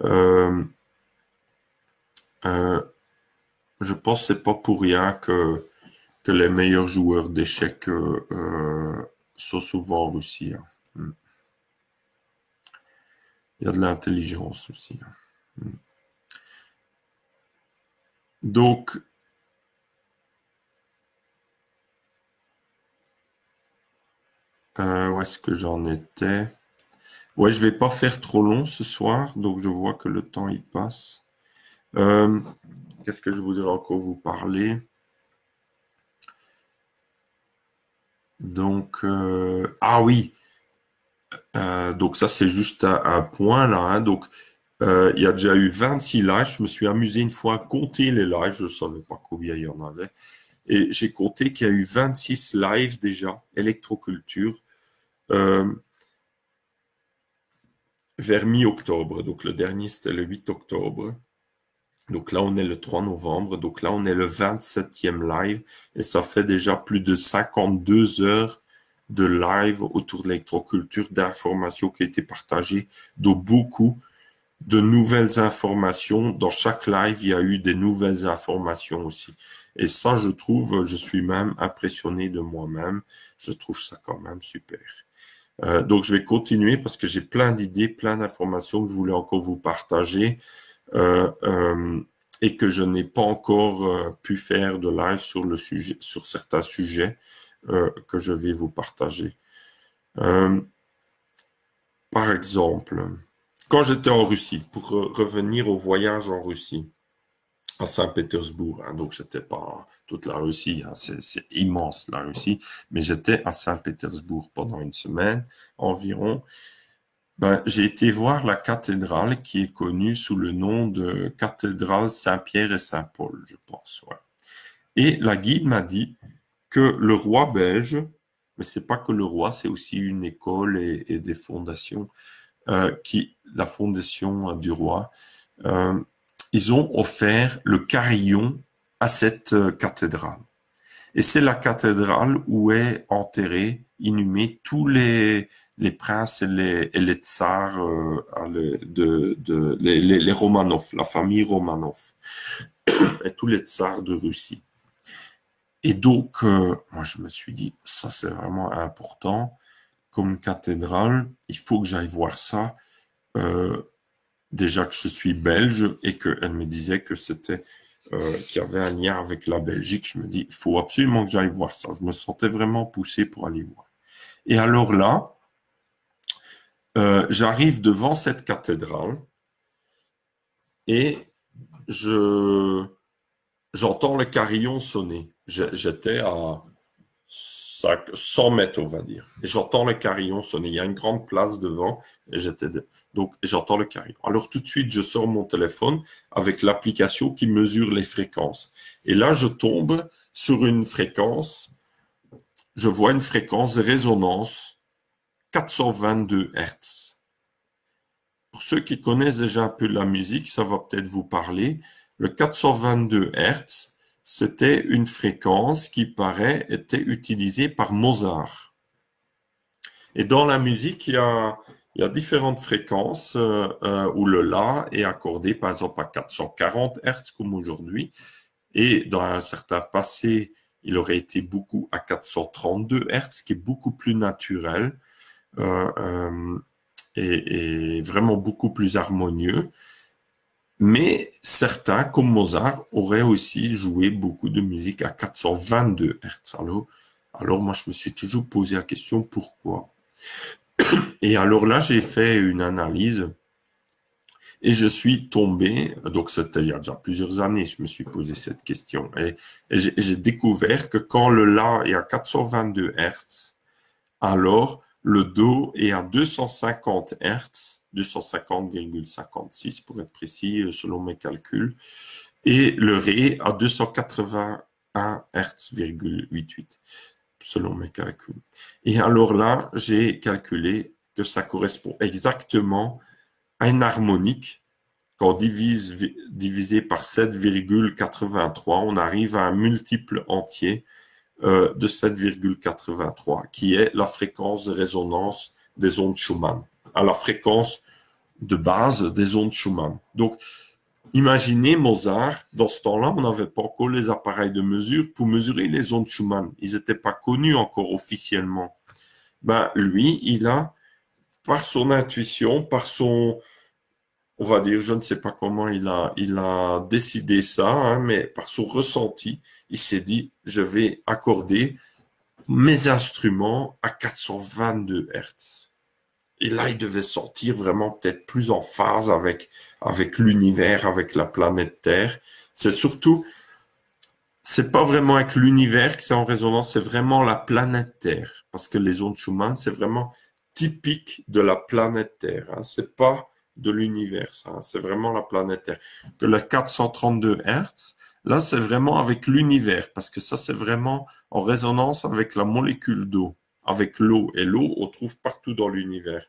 euh, euh, je pense que c'est pas pour rien que les meilleurs joueurs d'échecs sont souvent en Russie. Hein. Il y a de l'intelligence aussi. Hein. Donc, où est-ce que j'en étais? Ouais, je vais pas faire trop long ce soir, donc je vois que le temps il passe. Euh, Qu'est-ce que je voudrais encore vous parler? Donc, ah oui, donc ça c'est juste un point là. Hein. Donc, il y a déjà eu 26 lives. Je me suis amusé une fois à compter les lives. Je ne savais pas combien il y en avait. Et j'ai compté qu'il y a eu 26 lives déjà, électroculture. Euh, vers mi-octobre. Donc, le dernier, c'était le 8 octobre. Donc là, on est le 3 novembre. Donc là, on est le 27e live. Et ça fait déjà plus de 52 heures de live autour de l'électroculture, d'informations qui ont été partagées, donc beaucoup de nouvelles informations. Dans chaque live, il y a eu des nouvelles informations aussi. Et ça, je trouve, je suis même impressionné de moi-même. Je trouve ça quand même super. Donc, je vais continuer parce que j'ai plein d'idées, plein d'informations que je voulais encore vous partager et que je n'ai pas encore pu faire de live sur le sujet, sur certains sujets que je vais vous partager. Par exemple, quand j'étais en Russie, pour revenir au voyage en Russie, à Saint-Pétersbourg, hein, donc j'étais pas toute la Russie, hein, c'est immense la Russie, mais j'étais à Saint-Pétersbourg pendant une semaine environ. Ben, j'ai été voir la cathédrale qui est connue sous le nom de cathédrale Saint-Pierre et Saint-Paul, je pense. Ouais. Et la guide m'a dit que le roi belge, mais c'est pas que le roi, c'est aussi une école et des fondations, la fondation du roi, ils ont offert le carillon à cette cathédrale. Et c'est la cathédrale où est enterré, inhumé tous les princes et les tsars, les Romanov, la famille Romanov, et tous les tsars de Russie. Et donc, moi, je me suis dit, ça, c'est vraiment important. Comme cathédrale, il faut que j'aille voir ça. Déjà que je suis belge et qu'elle me disait que c'était qu'il y avait un lien avec la Belgique, je me dis, il faut absolument que j'aille voir ça. Je me sentais vraiment poussé pour aller voir. Et alors là, j'arrive devant cette cathédrale et j'entends le carillon sonner. J'étais à 100 mètres, on va dire. Et j'entends le carillon sonner. Il y a une grande place devant. Et donc, j'entends le carillon. Alors, tout de suite, je sors mon téléphone avec l'application qui mesure les fréquences. Et là, je tombe sur une fréquence. Je vois une fréquence de résonance 422 Hertz. Pour ceux qui connaissent déjà un peu la musique, ça va peut-être vous parler. Le 422 Hertz, c'était une fréquence qui paraît était utilisée par Mozart. Et dans la musique, il y a différentes fréquences où le La est accordé par exemple à 440 Hertz comme aujourd'hui. Et dans un certain passé, il aurait été beaucoup à 432 Hertz, qui est beaucoup plus naturel et vraiment beaucoup plus harmonieux. Mais certains, comme Mozart, auraient aussi joué beaucoup de musique à 422 Hertz. Alors moi, je me suis toujours posé la question, pourquoi? Et alors là, j'ai fait une analyse et je suis tombé, donc c'était il y a déjà plusieurs années, je me suis posé cette question. Et j'ai découvert que quand le La est à 422 Hertz, alors le Do est à 250 Hertz, 250,56 pour être précis, selon mes calculs, et le Ré à 281 Hertz,88, selon mes calculs. Et alors là, j'ai calculé que ça correspond exactement à une harmonique. Quand divisé par 7,83, on arrive à un multiple entier de 7,83, qui est la fréquence de résonance des ondes Schumann, à la fréquence de base des ondes Schumann. Donc, imaginez Mozart, dans ce temps-là, on n'avait pas encore les appareils de mesure pour mesurer les ondes Schumann. Ils n'étaient pas connus encore officiellement. Ben, lui, il a, par son intuition, par son, on va dire, je ne sais pas comment il a décidé ça, hein, mais par son ressenti, il s'est dit, je vais accorder mes instruments à 422 Hertz. Et là, il devait sortir vraiment peut-être plus en phase avec l'univers, avec la planète Terre. C'est surtout, c'est pas vraiment avec l'univers que c'est en résonance, c'est vraiment la planète Terre. Parce que les ondes Schumann, c'est vraiment typique de la planète Terre. Hein. C'est pas de l'univers, ça. Hein. C'est vraiment la planète Terre. Que le 432 Hertz, là, c'est vraiment avec l'univers. Parce que ça, c'est vraiment en résonance avec la molécule d'eau. Avec l'eau. Et l'eau, on trouve partout dans l'univers.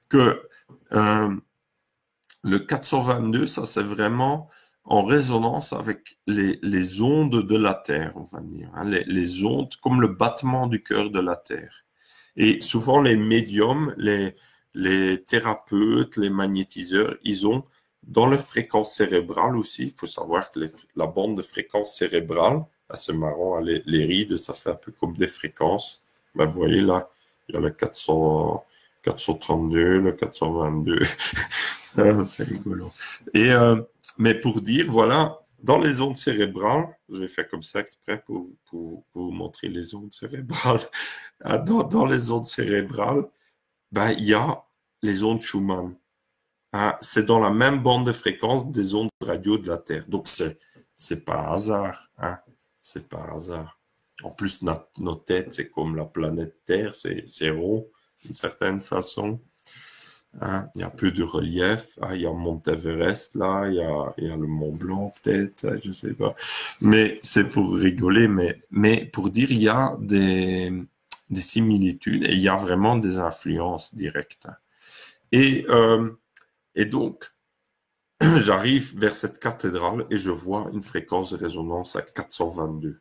Que Le 422, ça c'est vraiment en résonance avec les ondes de la Terre, on va dire, hein, les ondes comme le battement du cœur de la Terre. Et souvent les médiums, les thérapeutes, les magnétiseurs, ils ont dans leur fréquence cérébrale aussi, il faut savoir que la bande de fréquence cérébrale, ah, c'est marrant, hein, les rides, ça fait un peu comme des fréquences. Ben, vous voyez là, il y a le 432, le 422. Ah, c'est rigolo. Et, mais pour dire, voilà, dans les ondes cérébrales, je vais faire comme ça exprès pour vous montrer les ondes cérébrales. Ah, dans les ondes cérébrales, ben, il y a les ondes Schumann. Hein, c'est dans la même bande de fréquence des ondes radio de la Terre. Donc, c'est pas hasard. Hein, c'est pas hasard. En plus, notre tête, c'est comme la planète Terre, c'est rond d'une certaine façon. Hein, il y a peu de relief. Ah, il y a Mont Everest là, il y a le Mont Blanc peut-être, je sais pas. Mais c'est pour rigoler, mais pour dire il y a des similitudes et il y a vraiment des influences directes. Et, euh, et donc, j'arrive vers cette cathédrale et je vois une fréquence de résonance à 422.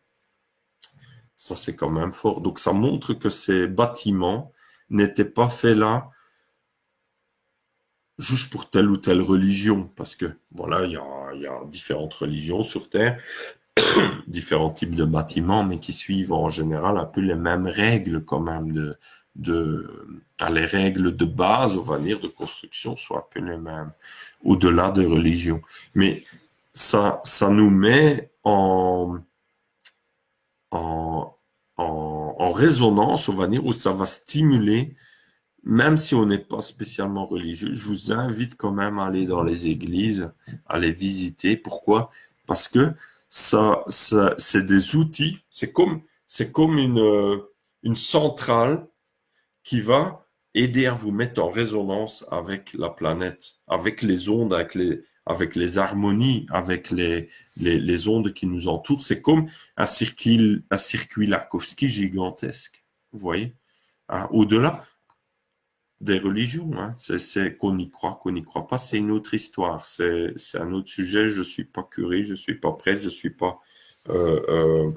Ça, c'est quand même fort. Donc, ça montre que ces bâtiments n'étaient pas faits là juste pour telle ou telle religion, parce que voilà, il y a différentes religions sur Terre, différents types de bâtiments, mais qui suivent en général un peu les mêmes règles quand même les règles de base, on va dire, de construction sont un peu les mêmes, au-delà des religions. Mais ça nous met en, en résonance, on va dire, où ça va stimuler même si on n'est pas spécialement religieux, je vous invite quand même à aller dans les églises, à les visiter. Pourquoi? Parce que c'est des outils, c'est comme une centrale qui va aider à vous mettre en résonance avec la planète, avec les ondes, avec les harmonies, avec les ondes qui nous entourent. C'est comme un circuit Lakowski gigantesque. Vous voyez? Hein, au-delà des religions, hein. C'est qu'on n'y croit pas, c'est une autre histoire, c'est un autre sujet. Je suis pas curé, je suis pas prêtre, euh,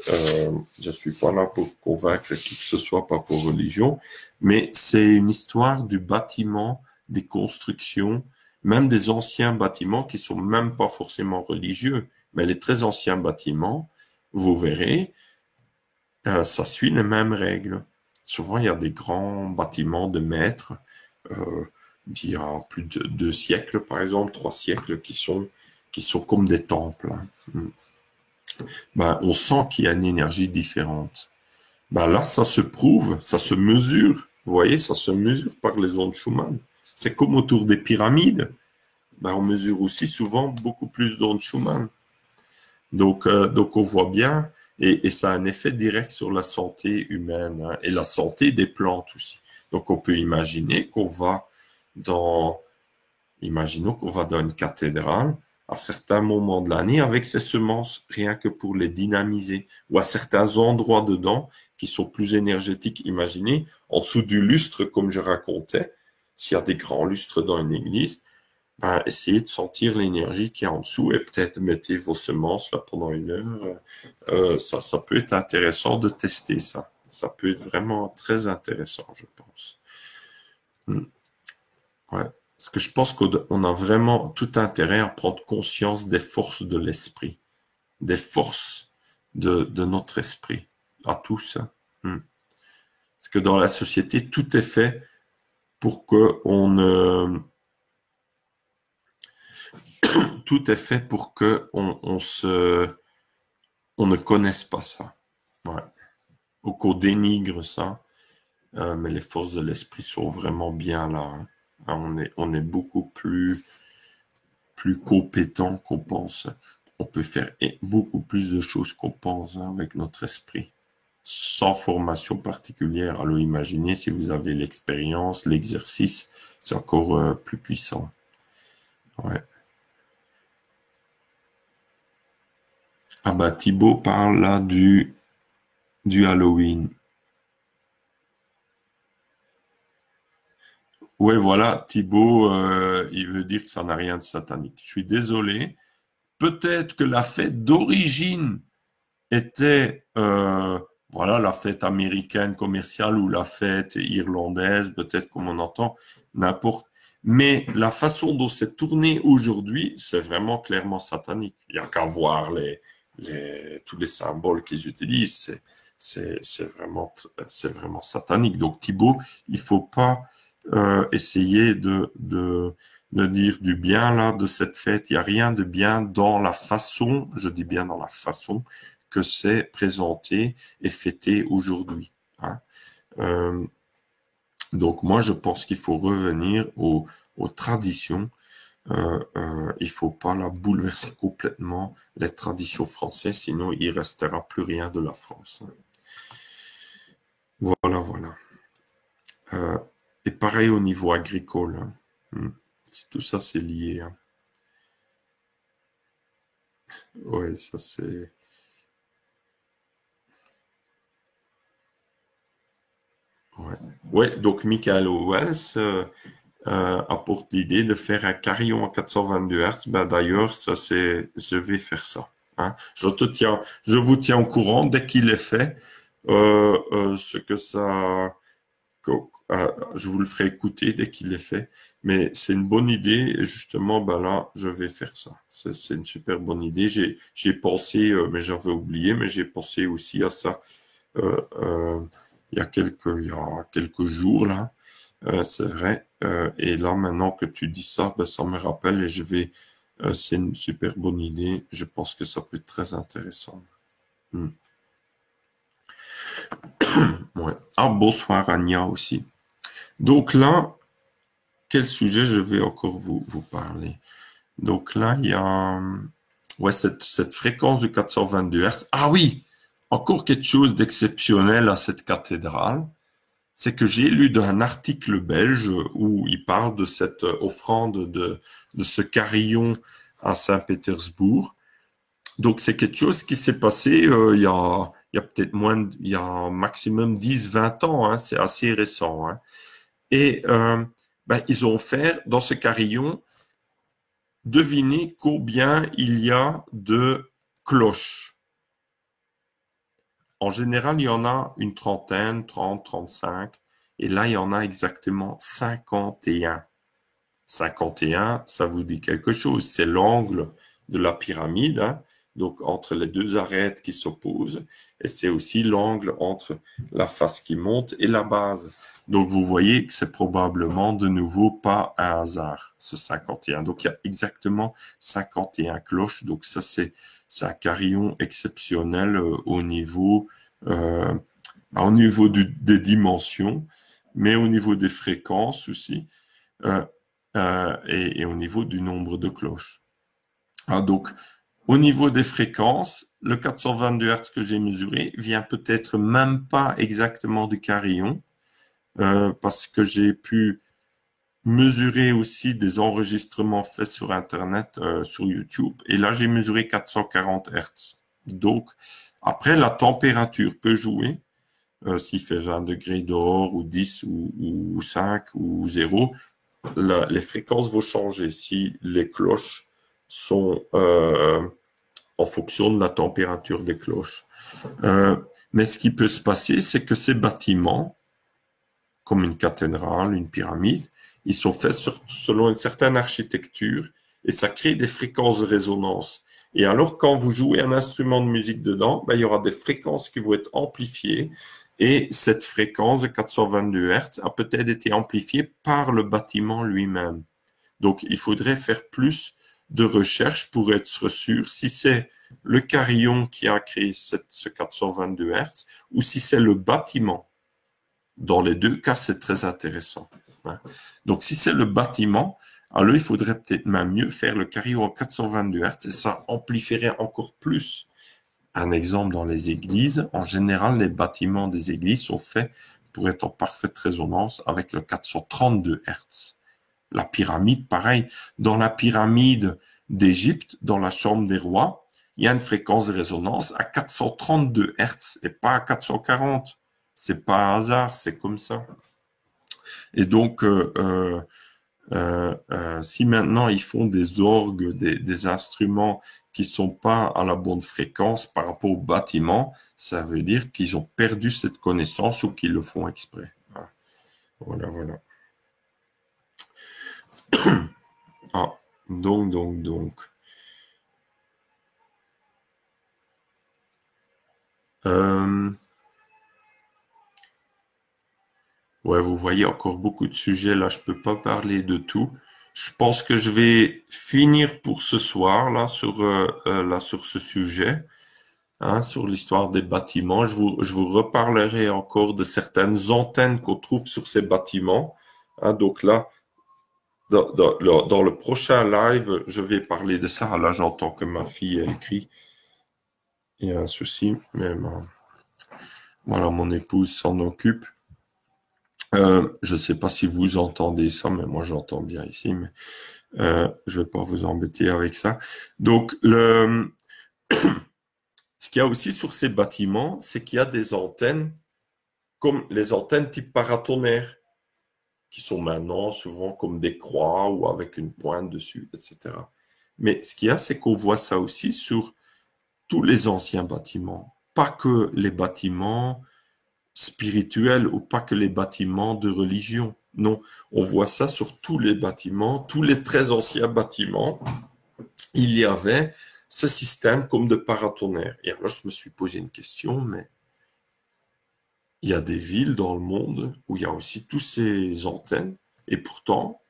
euh, je suis pas là pour convaincre qui que ce soit, pas pour religion, mais c'est une histoire du bâtiment, des constructions, même des anciens bâtiments qui sont même pas forcément religieux, mais les très anciens bâtiments, vous verrez, ça suit les mêmes règles. Souvent, il y a des grands bâtiments de maîtres d'il y a plus de 2 siècles, par exemple, 3 siècles, qui sont comme des temples. Hein. Ben, on sent qu'il y a une énergie différente. Ben, là, ça se prouve, ça se mesure. Vous voyez, ça se mesure par les ondes Schumann. C'est comme autour des pyramides. Ben, on mesure aussi souvent beaucoup plus d'ondes Schumann. Donc on voit bien, et ça a un effet direct sur la santé humaine, hein, et la santé des plantes aussi. Donc on peut imaginer imaginons qu'on va dans une cathédrale à certains moments de l'année avec ces semences, rien que pour les dynamiser, ou à certains endroits dedans qui sont plus énergétiques. Imaginez, en dessous du lustre, comme je racontais, s'il y a des grands lustres dans une église, ben, essayez de sentir l'énergie qui est en dessous et peut-être mettez vos semences là pendant 1 heure. Ça peut être intéressant de tester ça. Ça peut être vraiment très intéressant, je pense. Hmm. Ouais. Parce que je pense qu'on a vraiment tout intérêt à prendre conscience des forces de l'esprit, des forces de notre esprit, à tous. Hein. Hmm. Parce que dans la société, tout est fait pour que tout est fait pour que on ne connaisse pas ça. Ouais. Ou qu'on dénigre ça. Mais les forces de l'esprit sont vraiment bien là. Hein. On est beaucoup plus compétent qu'on pense. On peut faire beaucoup plus de choses qu'on pense, hein, avec notre esprit. Sans formation particulière. Alors imaginez si vous avez l'expérience, l'exercice, c'est encore plus puissant. Ouais. Ah bah Thibaut parle là du Halloween. Ouais, voilà, Thibaut, il veut dire que ça n'a rien de satanique. Je suis désolé. Peut-être que la fête d'origine était, voilà, la fête américaine commerciale ou la fête irlandaise, peut-être comme on entend, n'importe. Mais la façon dont c'est tourné aujourd'hui, c'est vraiment clairement satanique. Il n'y a qu'à voir tous les symboles qu'ils utilisent. C'est vraiment satanique. Donc, Thibaut, il faut pas essayer de dire du bien là de cette fête. Il n'y a rien de bien dans la façon, je dis bien dans la façon que c'est présenté et fêté aujourd'hui. Hein. Euh, donc moi, je pense qu'il faut revenir aux traditions. Il faut pas la bouleverser complètement, les traditions françaises, sinon il restera plus rien de la France. Voilà, voilà. Euh, et pareil au niveau agricole. Hein. Tout ça, c'est lié. Hein. Ouais, ça c'est. Ouais. Ouais, donc Michael Owens apporte l'idée de faire un carillon à 422 Hz. Ben, d'ailleurs, ça c'est, je vais faire ça. Hein. Je vous tiens au courant dès qu'il est fait, ce que ça, je vous le ferai écouter dès qu'il est fait. Mais c'est une bonne idée. Et justement, ben là, je vais faire ça. C'est une super bonne idée. J'ai pensé, mais j'avais oublié, mais j'ai pensé aussi à ça euh, euh, il y a quelques jours là. C'est vrai. Et là, maintenant que tu dis ça, ben, ça me rappelle et c'est une super bonne idée. Je pense que ça peut être très intéressant. Hmm. Ouais. Ah, bonsoir Anya aussi. Donc là, quel sujet je vais encore vous parler? Donc là, il y a ouais, cette fréquence de 422 Hz. Ah oui, encore quelque chose d'exceptionnel à cette cathédrale. C'est que j'ai lu d'un article belge où il parle de cette offrande de ce carillon à Saint-Pétersbourg. Donc, c'est quelque chose qui s'est passé il y a peut-être il y a un maximum 10, 20 ans. Hein, c'est assez récent. Hein. Et ben, ils ont fait dans ce carillon, devinez combien il y a de cloches. En général, il y en a une trentaine, 30, 35. Et là, il y en a exactement 51. 51, ça vous dit quelque chose. C'est l'angle de la pyramide, hein, donc entre les deux arêtes qui s'opposent. Et c'est aussi l'angle entre la face qui monte et la base. Donc, vous voyez que c'est probablement de nouveau pas un hasard, ce 51. Donc, il y a exactement 51 cloches. Donc, ça, c'est un carillon exceptionnel euh, au niveau des dimensions, mais au niveau des fréquences aussi, euh, et au niveau du nombre de cloches. Ah, donc, au niveau des fréquences, le 422 Hz que j'ai mesuré vient peut-être même pas exactement du carillon, parce que j'ai pu mesurer aussi des enregistrements faits sur Internet, sur YouTube. Et là, j'ai mesuré 440 Hz. Donc, après, la température peut jouer. S'il fait 20 degrés dehors, ou 10, ou 5, ou 0, les fréquences vont changer. Si les cloches sont en fonction de la température des cloches. Mais ce qui peut se passer, c'est que ces bâtiments, comme une cathédrale, une pyramide, ils sont faits selon une certaine architecture et ça crée des fréquences de résonance. Et alors, quand vous jouez un instrument de musique dedans, ben, il y aura des fréquences qui vont être amplifiées et cette fréquence de 422 Hz a peut-être été amplifiée par le bâtiment lui-même. Donc, il faudrait faire plus de recherches pour être sûr si c'est le carillon qui a créé ce 422 Hz ou si c'est le bâtiment. Dans les deux cas, c'est très intéressant. Hein. Donc, si c'est le bâtiment, alors il faudrait peut-être même mieux faire le carillon en 422 Hz et ça amplifierait encore plus. Un exemple dans les églises, en général, les bâtiments des églises sont faits pour être en parfaite résonance avec le 432 Hz. La pyramide, pareil. Dans la pyramide d'Égypte, dans la chambre des rois, il y a une fréquence de résonance à 432 Hz et pas à 440. C'est pas un hasard, c'est comme ça. Et donc, si maintenant ils font des orgues, des instruments qui sont pas à la bonne fréquence par rapport au bâtiment, ça veut dire qu'ils ont perdu cette connaissance ou qu'ils le font exprès. Voilà, voilà. Ah, donc. Ouais, vous voyez encore beaucoup de sujets. Là, je peux pas parler de tout. Je pense que je vais finir pour ce soir là sur ce sujet, hein, sur l'histoire des bâtiments. Je vous reparlerai encore de certaines antennes qu'on trouve sur ces bâtiments. Hein, donc là, dans le prochain live, je vais parler de ça. Là, j'entends que ma fille elle crie. Il y a un souci, mais voilà, mon épouse s'en occupe. Je ne sais pas si vous entendez ça, mais moi j'entends bien ici, mais je ne vais pas vous embêter avec ça. Donc, ce qu'il y a aussi sur ces bâtiments, c'est qu'il y a des antennes, comme les antennes type paratonnerre, qui sont maintenant souvent comme des croix ou avec une pointe dessus, etc. Mais ce qu'il y a, c'est qu'on voit ça aussi sur tous les anciens bâtiments, pas que les bâtiments spirituels ou pas que les bâtiments de religion. Non, on voit ça sur tous les bâtiments, tous les très anciens bâtiments. Il y avait ce système comme de paratonnerre. Et alors, je me suis posé une question, mais il y a des villes dans le monde où il y a aussi tous ces antennes, et pourtant,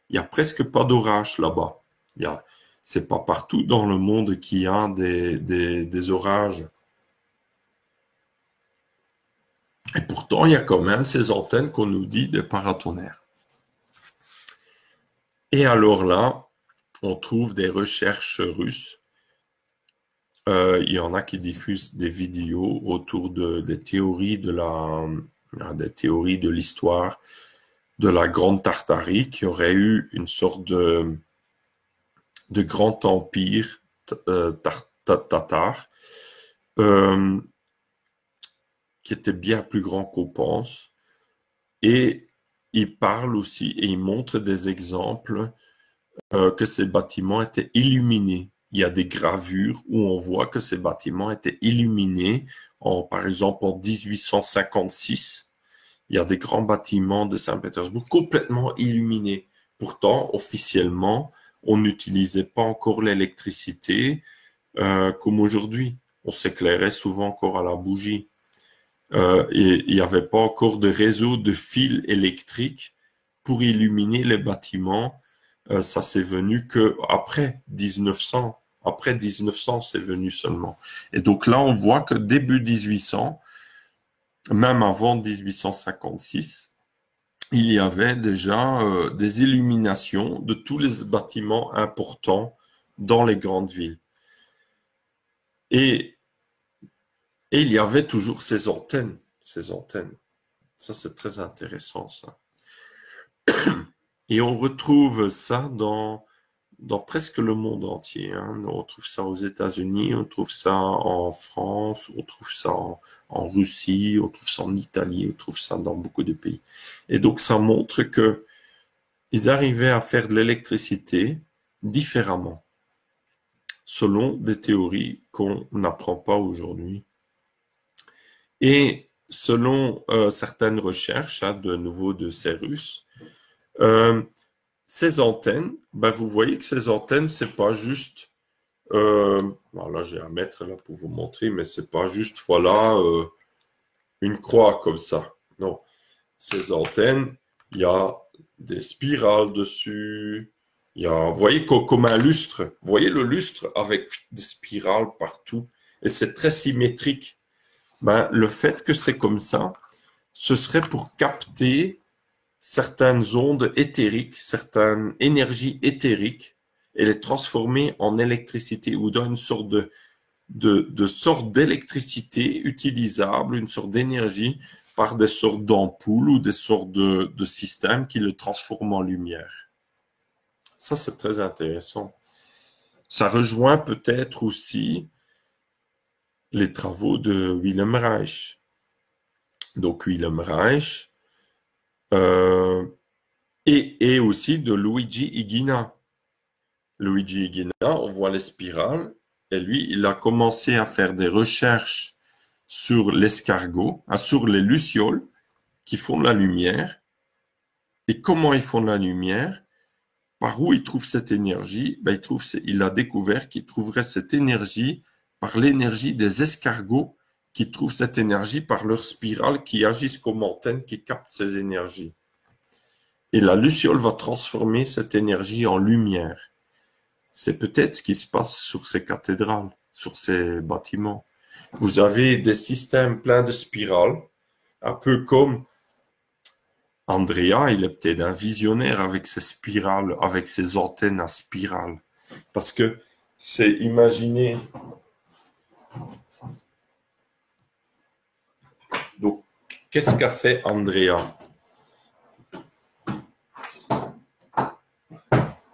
il n'y a presque pas d'orage là-bas. C'est pas partout dans le monde qu'il y a des orages. Et pourtant, il y a quand même ces antennes qu'on nous dit des paratonnerres. Et alors là, on trouve des recherches russes. Il y en a qui diffusent des vidéos autour des théories des théories de l'histoire de la Grande Tartarie, qui aurait eu une sorte de grand empire tatar, qui était bien plus grand qu'on pense. Et il parle aussi et il montre des exemples que ces bâtiments étaient illuminés. Il y a des gravures où on voit que ces bâtiments étaient illuminés, par exemple en 1856. Il y a des grands bâtiments de Saint-Pétersbourg complètement illuminés. Pourtant, officiellement, on n'utilisait pas encore l'électricité comme aujourd'hui. On s'éclairait souvent encore à la bougie. Et il n'y avait pas encore de réseau de fils électriques pour illuminer les bâtiments. Ça c'est venu que après 1900. Après 1900, c'est venu seulement. Et donc là, on voit que début 1800, même avant 1856, il y avait déjà des illuminations de tous les bâtiments importants dans les grandes villes. Et il y avait toujours ces antennes, ces antennes. Ça, c'est très intéressant, ça. Et on retrouve ça dans presque le monde entier. Hein. On trouve ça aux États-Unis, on trouve ça en France, on trouve ça en Russie, on trouve ça en Italie, on trouve ça dans beaucoup de pays. Et donc, ça montre que ils arrivaient à faire de l'électricité différemment, selon des théories qu'on n'apprend pas aujourd'hui. Et selon certaines recherches, hein, de nouveau de ces Russes, ces antennes, ben vous voyez que ces antennes, c'est pas juste, là j'ai un mètre là pour vous montrer, mais c'est pas juste, voilà, une croix comme ça. Non, ces antennes, il y a des spirales dessus. Il y a, vous voyez, comme un lustre. Vous voyez le lustre avec des spirales partout. Et c'est très symétrique. Ben, le fait que c'est comme ça, ce serait pour capter certaines ondes éthériques, certaines énergies éthériques, et les transformer en électricité ou dans une sorte sorte d'électricité utilisable, une sorte d'énergie par des sortes d'ampoules ou des sortes de systèmes qui le transforment en lumière. Ça, c'est très intéressant. Ça rejoint peut-être aussi les travaux de Wilhelm Reich. Donc, Wilhelm Reich, Euh, et aussi de Luigi Higuina. Luigi Higuina, on voit les spirales, et lui, il a commencé à faire des recherches sur l'escargot, sur les lucioles qui font la lumière. Et comment ils font la lumière? Par où il trouve cette énergie? Ben, il a découvert qu'il trouverait cette énergie par l'énergie des escargots qui trouvent cette énergie par leurs spirales qui agissent comme antennes qui captent ces énergies. Et la luciole va transformer cette énergie en lumière. C'est peut-être ce qui se passe sur ces cathédrales, sur ces bâtiments. Vous avez des systèmes pleins de spirales, un peu comme Andrea, il est peut-être un visionnaire avec ses spirales, avec ses antennes à spirale. Parce que c'est imaginer. Donc, qu'est-ce qu'a fait Andrea?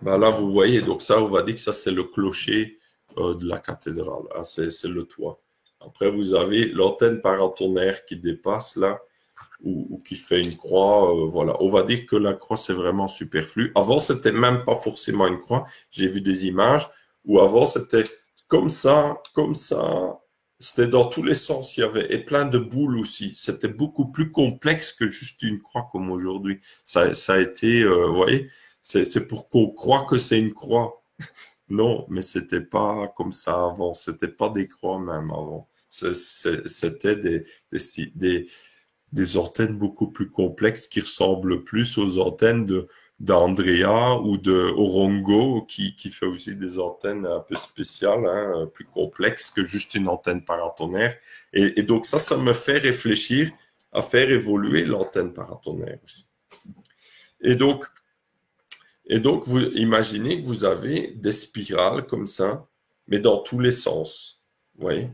Ben là, vous voyez, donc ça, on va dire que ça, c'est le clocher de la cathédrale. Ah, c'est le toit. Après, vous avez l'antenne paratonnerre qui dépasse là, ou qui fait une croix. Voilà. On va dire que la croix, c'est vraiment superflu. Avant, c'était même pas forcément une croix. J'ai vu des images où avant, c'était comme ça, comme ça. C'était dans tous les sens. Il y avait et plein de boules aussi. C'était beaucoup plus complexe que juste une croix comme aujourd'hui. Ça a été, vous voyez, c'est pour qu'on croit que c'est une croix. Non, mais c'était pas comme ça avant. C'était pas des croix même avant. C'était des antennes beaucoup plus complexes qui ressemblent plus aux antennes d'Andrea ou de Orongo qui fait aussi des antennes un peu spéciales, hein, plus complexes que juste une antenne paratonnerre. Et donc ça me fait réfléchir à faire évoluer l'antenne paratonnerre aussi. Et donc, vous imaginez que vous avez des spirales comme ça, mais dans tous les sens. Vous voyez?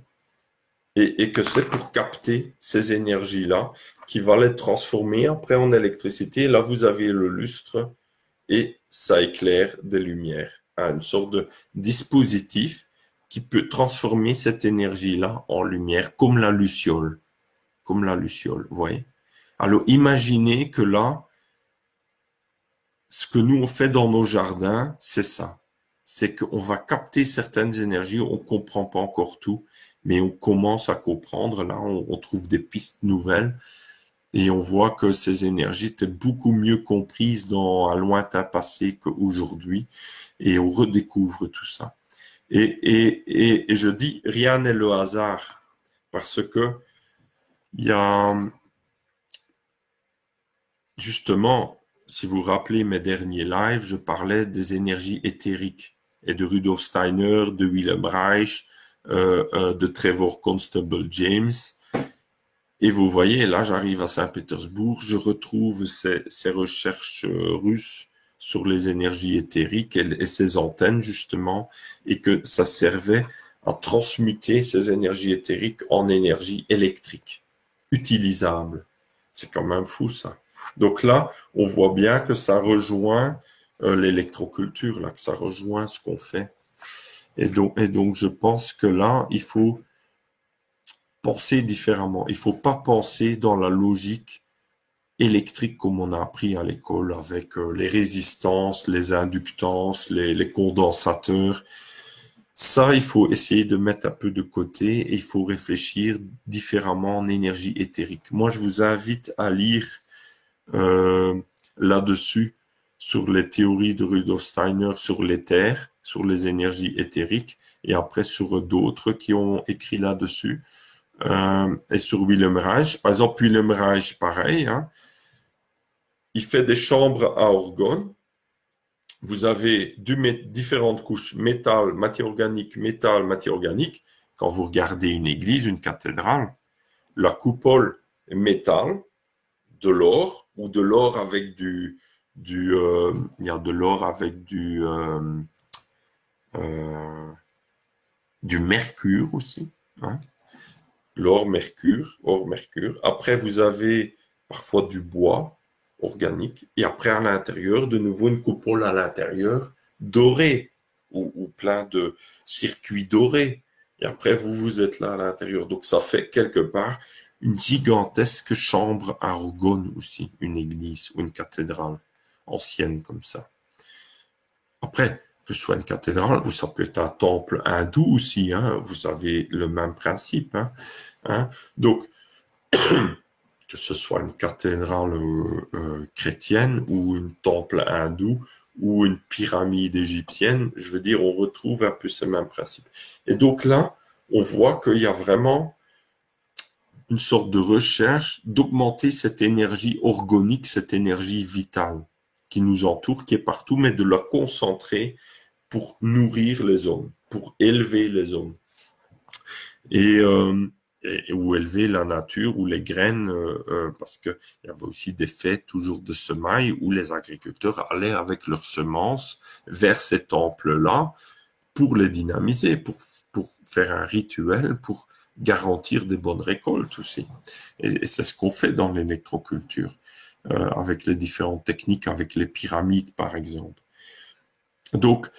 Et que c'est pour capter ces énergies-là qui va les transformer après en électricité. Là, vous avez le lustre et ça éclaire des lumières. Une sorte de dispositif qui peut transformer cette énergie-là en lumière, comme la luciole. Comme la luciole, vous voyez? Alors, imaginez que là, ce que nous, on fait dans nos jardins, c'est ça. C'est qu'on va capter certaines énergies, on ne comprend pas encore tout, mais on commence à comprendre. Là, on trouve des pistes nouvelles et on voit que ces énergies étaient beaucoup mieux comprises dans un lointain passé qu'aujourd'hui et on redécouvre tout ça. Et je dis, rien n'est le hasard parce que il y a justement, si vous vous rappelez mes derniers lives, je parlais des énergies éthériques et de Rudolf Steiner, de Wilhelm Reich, de Trevor Constable James. Et vous voyez, là, j'arrive à Saint-Pétersbourg, je retrouve ces recherches russes sur les énergies éthériques et ces antennes, justement, et que ça servait à transmuter ces énergies éthériques en énergie électrique, utilisable. C'est quand même fou, ça. Donc là, on voit bien que ça rejoint l'électroculture, là, que ça rejoint ce qu'on fait. Et donc, je pense que là, il faut penser différemment. Il ne faut pas penser dans la logique électrique comme on a appris à l'école avec les résistances, les inductances, les condensateurs. Ça, il faut essayer de mettre un peu de côté et il faut réfléchir différemment en énergie éthérique. Moi, je vous invite à lire là-dessus sur les théories de Rudolf Steiner sur l'éther, sur les énergies éthériques, et après sur d'autres qui ont écrit là-dessus, et sur Wilhelm Reich. Par exemple, Wilhelm Reich, pareil, hein, il fait des chambres à orgone. Vous avez différentes couches, métal, matière organique, métal, matière organique. Quand vous regardez une église, une cathédrale, la coupole est métal, de l'or ou de l'or avec il y a de l'or avec du mercure aussi, hein. L'or, mercure, or, mercure. Après, vous avez parfois du bois organique et après à l'intérieur, de nouveau une coupole à l'intérieur dorée ou plein de circuits dorés. Et après, vous êtes là à l'intérieur. Donc, ça fait quelque part une gigantesque chambre à orgone aussi, une église ou une cathédrale ancienne comme ça. Après, que ce soit une cathédrale ou ça peut être un temple hindou aussi, hein, vous avez le même principe. Hein. Donc, que ce soit une cathédrale chrétienne ou un temple hindou ou une pyramide égyptienne, je veux dire, on retrouve un peu ce même principe. Et donc là, on voit qu'il y a vraiment une sorte de recherche d'augmenter cette énergie organique, cette énergie vitale qui nous entoure, qui est partout, mais de la concentrer pour nourrir les hommes, pour élever les hommes. Ou élever la nature ou les graines, parce qu'il y avait aussi des fêtes toujours de semailles où les agriculteurs allaient avec leurs semences vers ces temples-là pour les dynamiser, pour faire un rituel, pour garantir des bonnes récoltes aussi. Et c'est ce qu'on fait dans l'électroculture, avec les différentes techniques, avec les pyramides par exemple. Donc,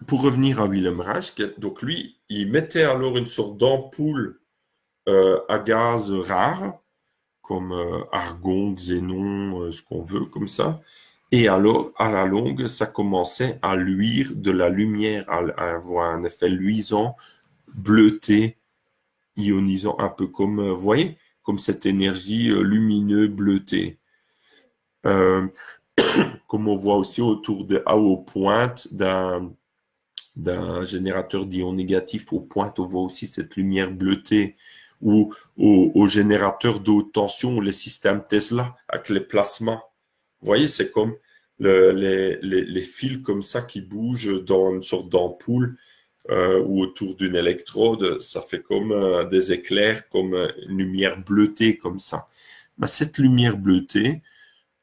pour revenir à Willem Reich, donc lui, il mettait alors une sorte d'ampoule à gaz rare, comme argon, xénon, ce qu'on veut, comme ça. Et alors, à la longue, ça commençait à luire de la lumière, à avoir un effet luisant, bleuté, ionisant, un peu comme, vous voyez, comme cette énergie lumineuse bleutée. Comme on voit aussi aux pointes d'un générateur d'ion négatif, aux pointes, on voit aussi cette lumière bleutée, ou au générateur de haute tension, les systèmes Tesla, avec les plasmas. Vous voyez, c'est comme les fils comme ça qui bougent dans une sorte d'ampoule ou autour d'une électrode. Ça fait comme des éclairs, comme une lumière bleutée comme ça. Ben, cette lumière bleutée,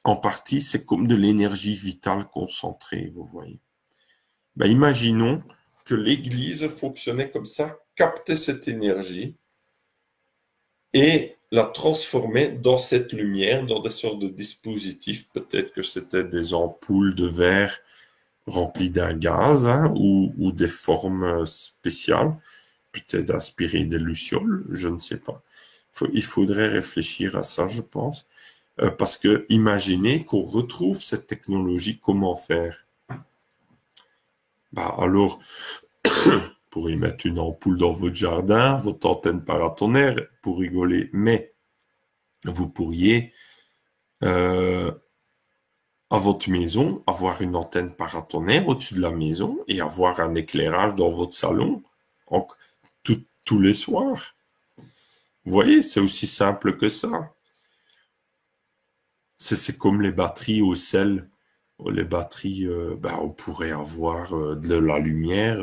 en partie, c'est comme de l'énergie vitale concentrée, vous voyez. Ben, imaginons que l'Église fonctionnait comme ça, captait cette énergie et la transformait dans cette lumière, dans des sortes de dispositifs. Peut-être que c'était des ampoules de verre remplies d'un gaz ou des formes spéciales, peut-être inspirées des lucioles, je ne sais pas. Il faudrait réfléchir à ça, je pense. Parce que imaginez qu'on retrouve cette technologie, comment faire? Bah alors, vous pourriez mettre une ampoule dans votre jardin, votre antenne paratonnerre, pour rigoler, mais vous pourriez, à votre maison, avoir une antenne paratonnerre au-dessus de la maison et avoir un éclairage dans votre salon tous les soirs. Vous voyez, c'est aussi simple que ça. C'est comme les batteries au sel. Les batteries, on pourrait avoir de la lumière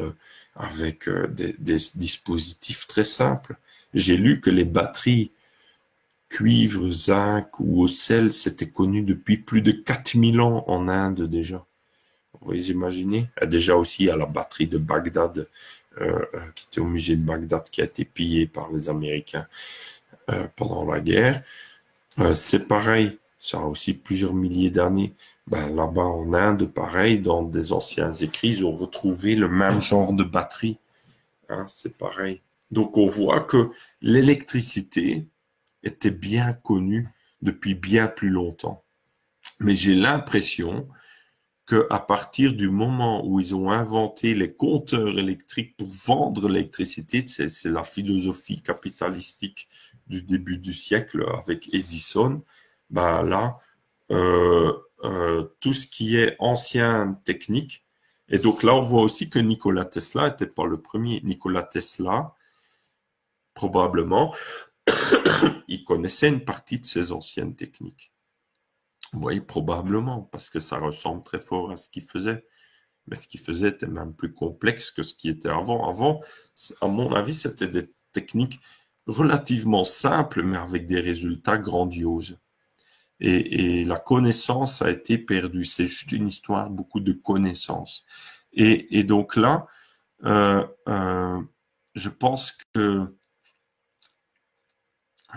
avec des dispositifs très simples. J'ai lu que les batteries cuivre, zinc ou au sel, c'était connu depuis plus de 4000 ans en Inde déjà. Vous imaginez? Déjà aussi à la batterie de Bagdad, qui était au musée de Bagdad, qui a été pillée par les Américains pendant la guerre. C'est pareil, ça a aussi plusieurs milliers d'années. Là-bas en Inde, pareil, dans des anciens écrits, ils ont retrouvé le même genre de batterie. C'est pareil. Donc on voit que l'électricité était bien connue depuis bien plus longtemps. Mais j'ai l'impression qu'à partir du moment où ils ont inventé les compteurs électriques pour vendre l'électricité, c'est la philosophie capitalistique du début du siècle avec Edison, là, tout ce qui est ancienne technique, et donc là, on voit aussi que Nikola Tesla n'était pas le premier. Nikola Tesla, probablement, il connaissait une partie de ces anciennes techniques. Vous voyez, probablement, parce que ça ressemble très fort à ce qu'il faisait. Mais ce qu'il faisait était même plus complexe que ce qui était avant. Avant, à mon avis, c'était des techniques relativement simples, mais avec des résultats grandioses. Et la connaissance a été perdue. C'est juste une histoire, beaucoup de connaissances. Et donc là, je pense que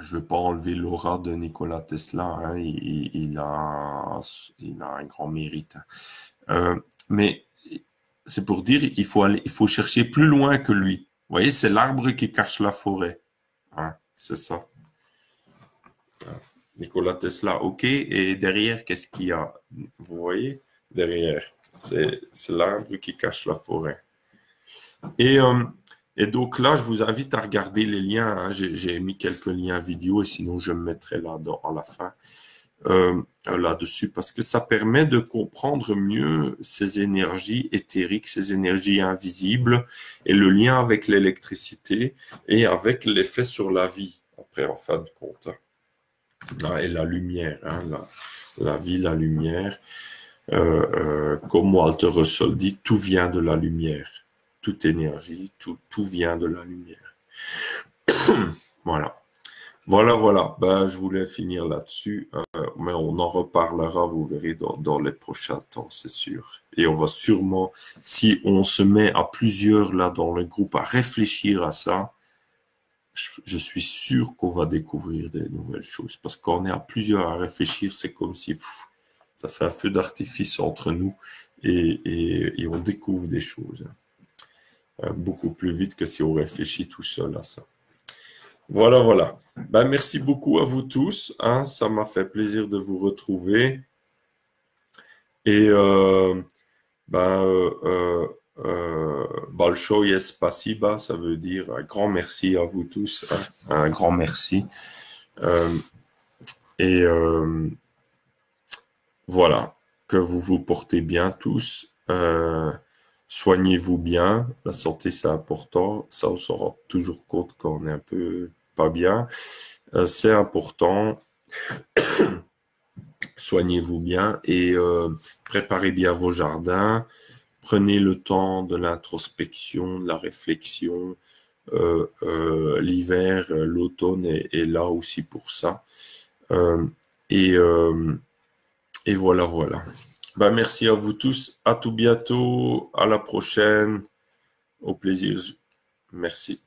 je ne vais pas enlever l'aura de Nikola Tesla, il a un grand mérite. Mais c'est pour dire, il faut chercher plus loin que lui. voyez, c'est l'arbre qui cache la forêt. Hein, c'est ça. Nikola Tesla, ok. Et derrière, qu'est-ce qu'il y a? Vous voyez? Derrière, c'est l'arbre qui cache la forêt. Et, euh, et donc là, je vous invite à regarder les liens. Hein. J'ai mis quelques liens vidéo et sinon je me mettrai là à la fin là-dessus parce que ça permet de comprendre mieux ces énergies éthériques, ces énergies invisibles et le lien avec l'électricité et avec l'effet sur la vie, après en fin de compte. Ah, et la lumière, hein, la vie, la lumière. Comme Walter Russell dit, tout vient de la lumière. Toute énergie, tout vient de la lumière. Voilà. Voilà. Ben, je voulais finir là-dessus, mais on en reparlera, vous verrez, dans les prochains temps, c'est sûr. Et on va sûrement, si on se met à plusieurs là dans le groupe à réfléchir à ça, je suis sûr qu'on va découvrir des nouvelles choses. Parce qu'on est à plusieurs à réfléchir, c'est comme si ça fait un feu d'artifice entre nous et on découvre des choses beaucoup plus vite que si on réfléchit tout seul à ça. Voilà. Ben, merci beaucoup à vous tous. Hein, ça m'a fait plaisir de vous retrouver. Et Большое спасибо, ça veut dire un grand merci à vous tous. Hein, un grand merci. Voilà, que vous vous portez bien tous. Soignez-vous bien. La santé, c'est important. Ça, on s'en rend toujours compte quand on est un peu pas bien. C'est important. Soignez-vous bien et préparez bien vos jardins. Prenez le temps de l'introspection, de la réflexion. L'hiver, l'automne est là aussi pour ça. Et voilà. Ben, merci à vous tous. À tout bientôt. À la prochaine. Au plaisir. Merci.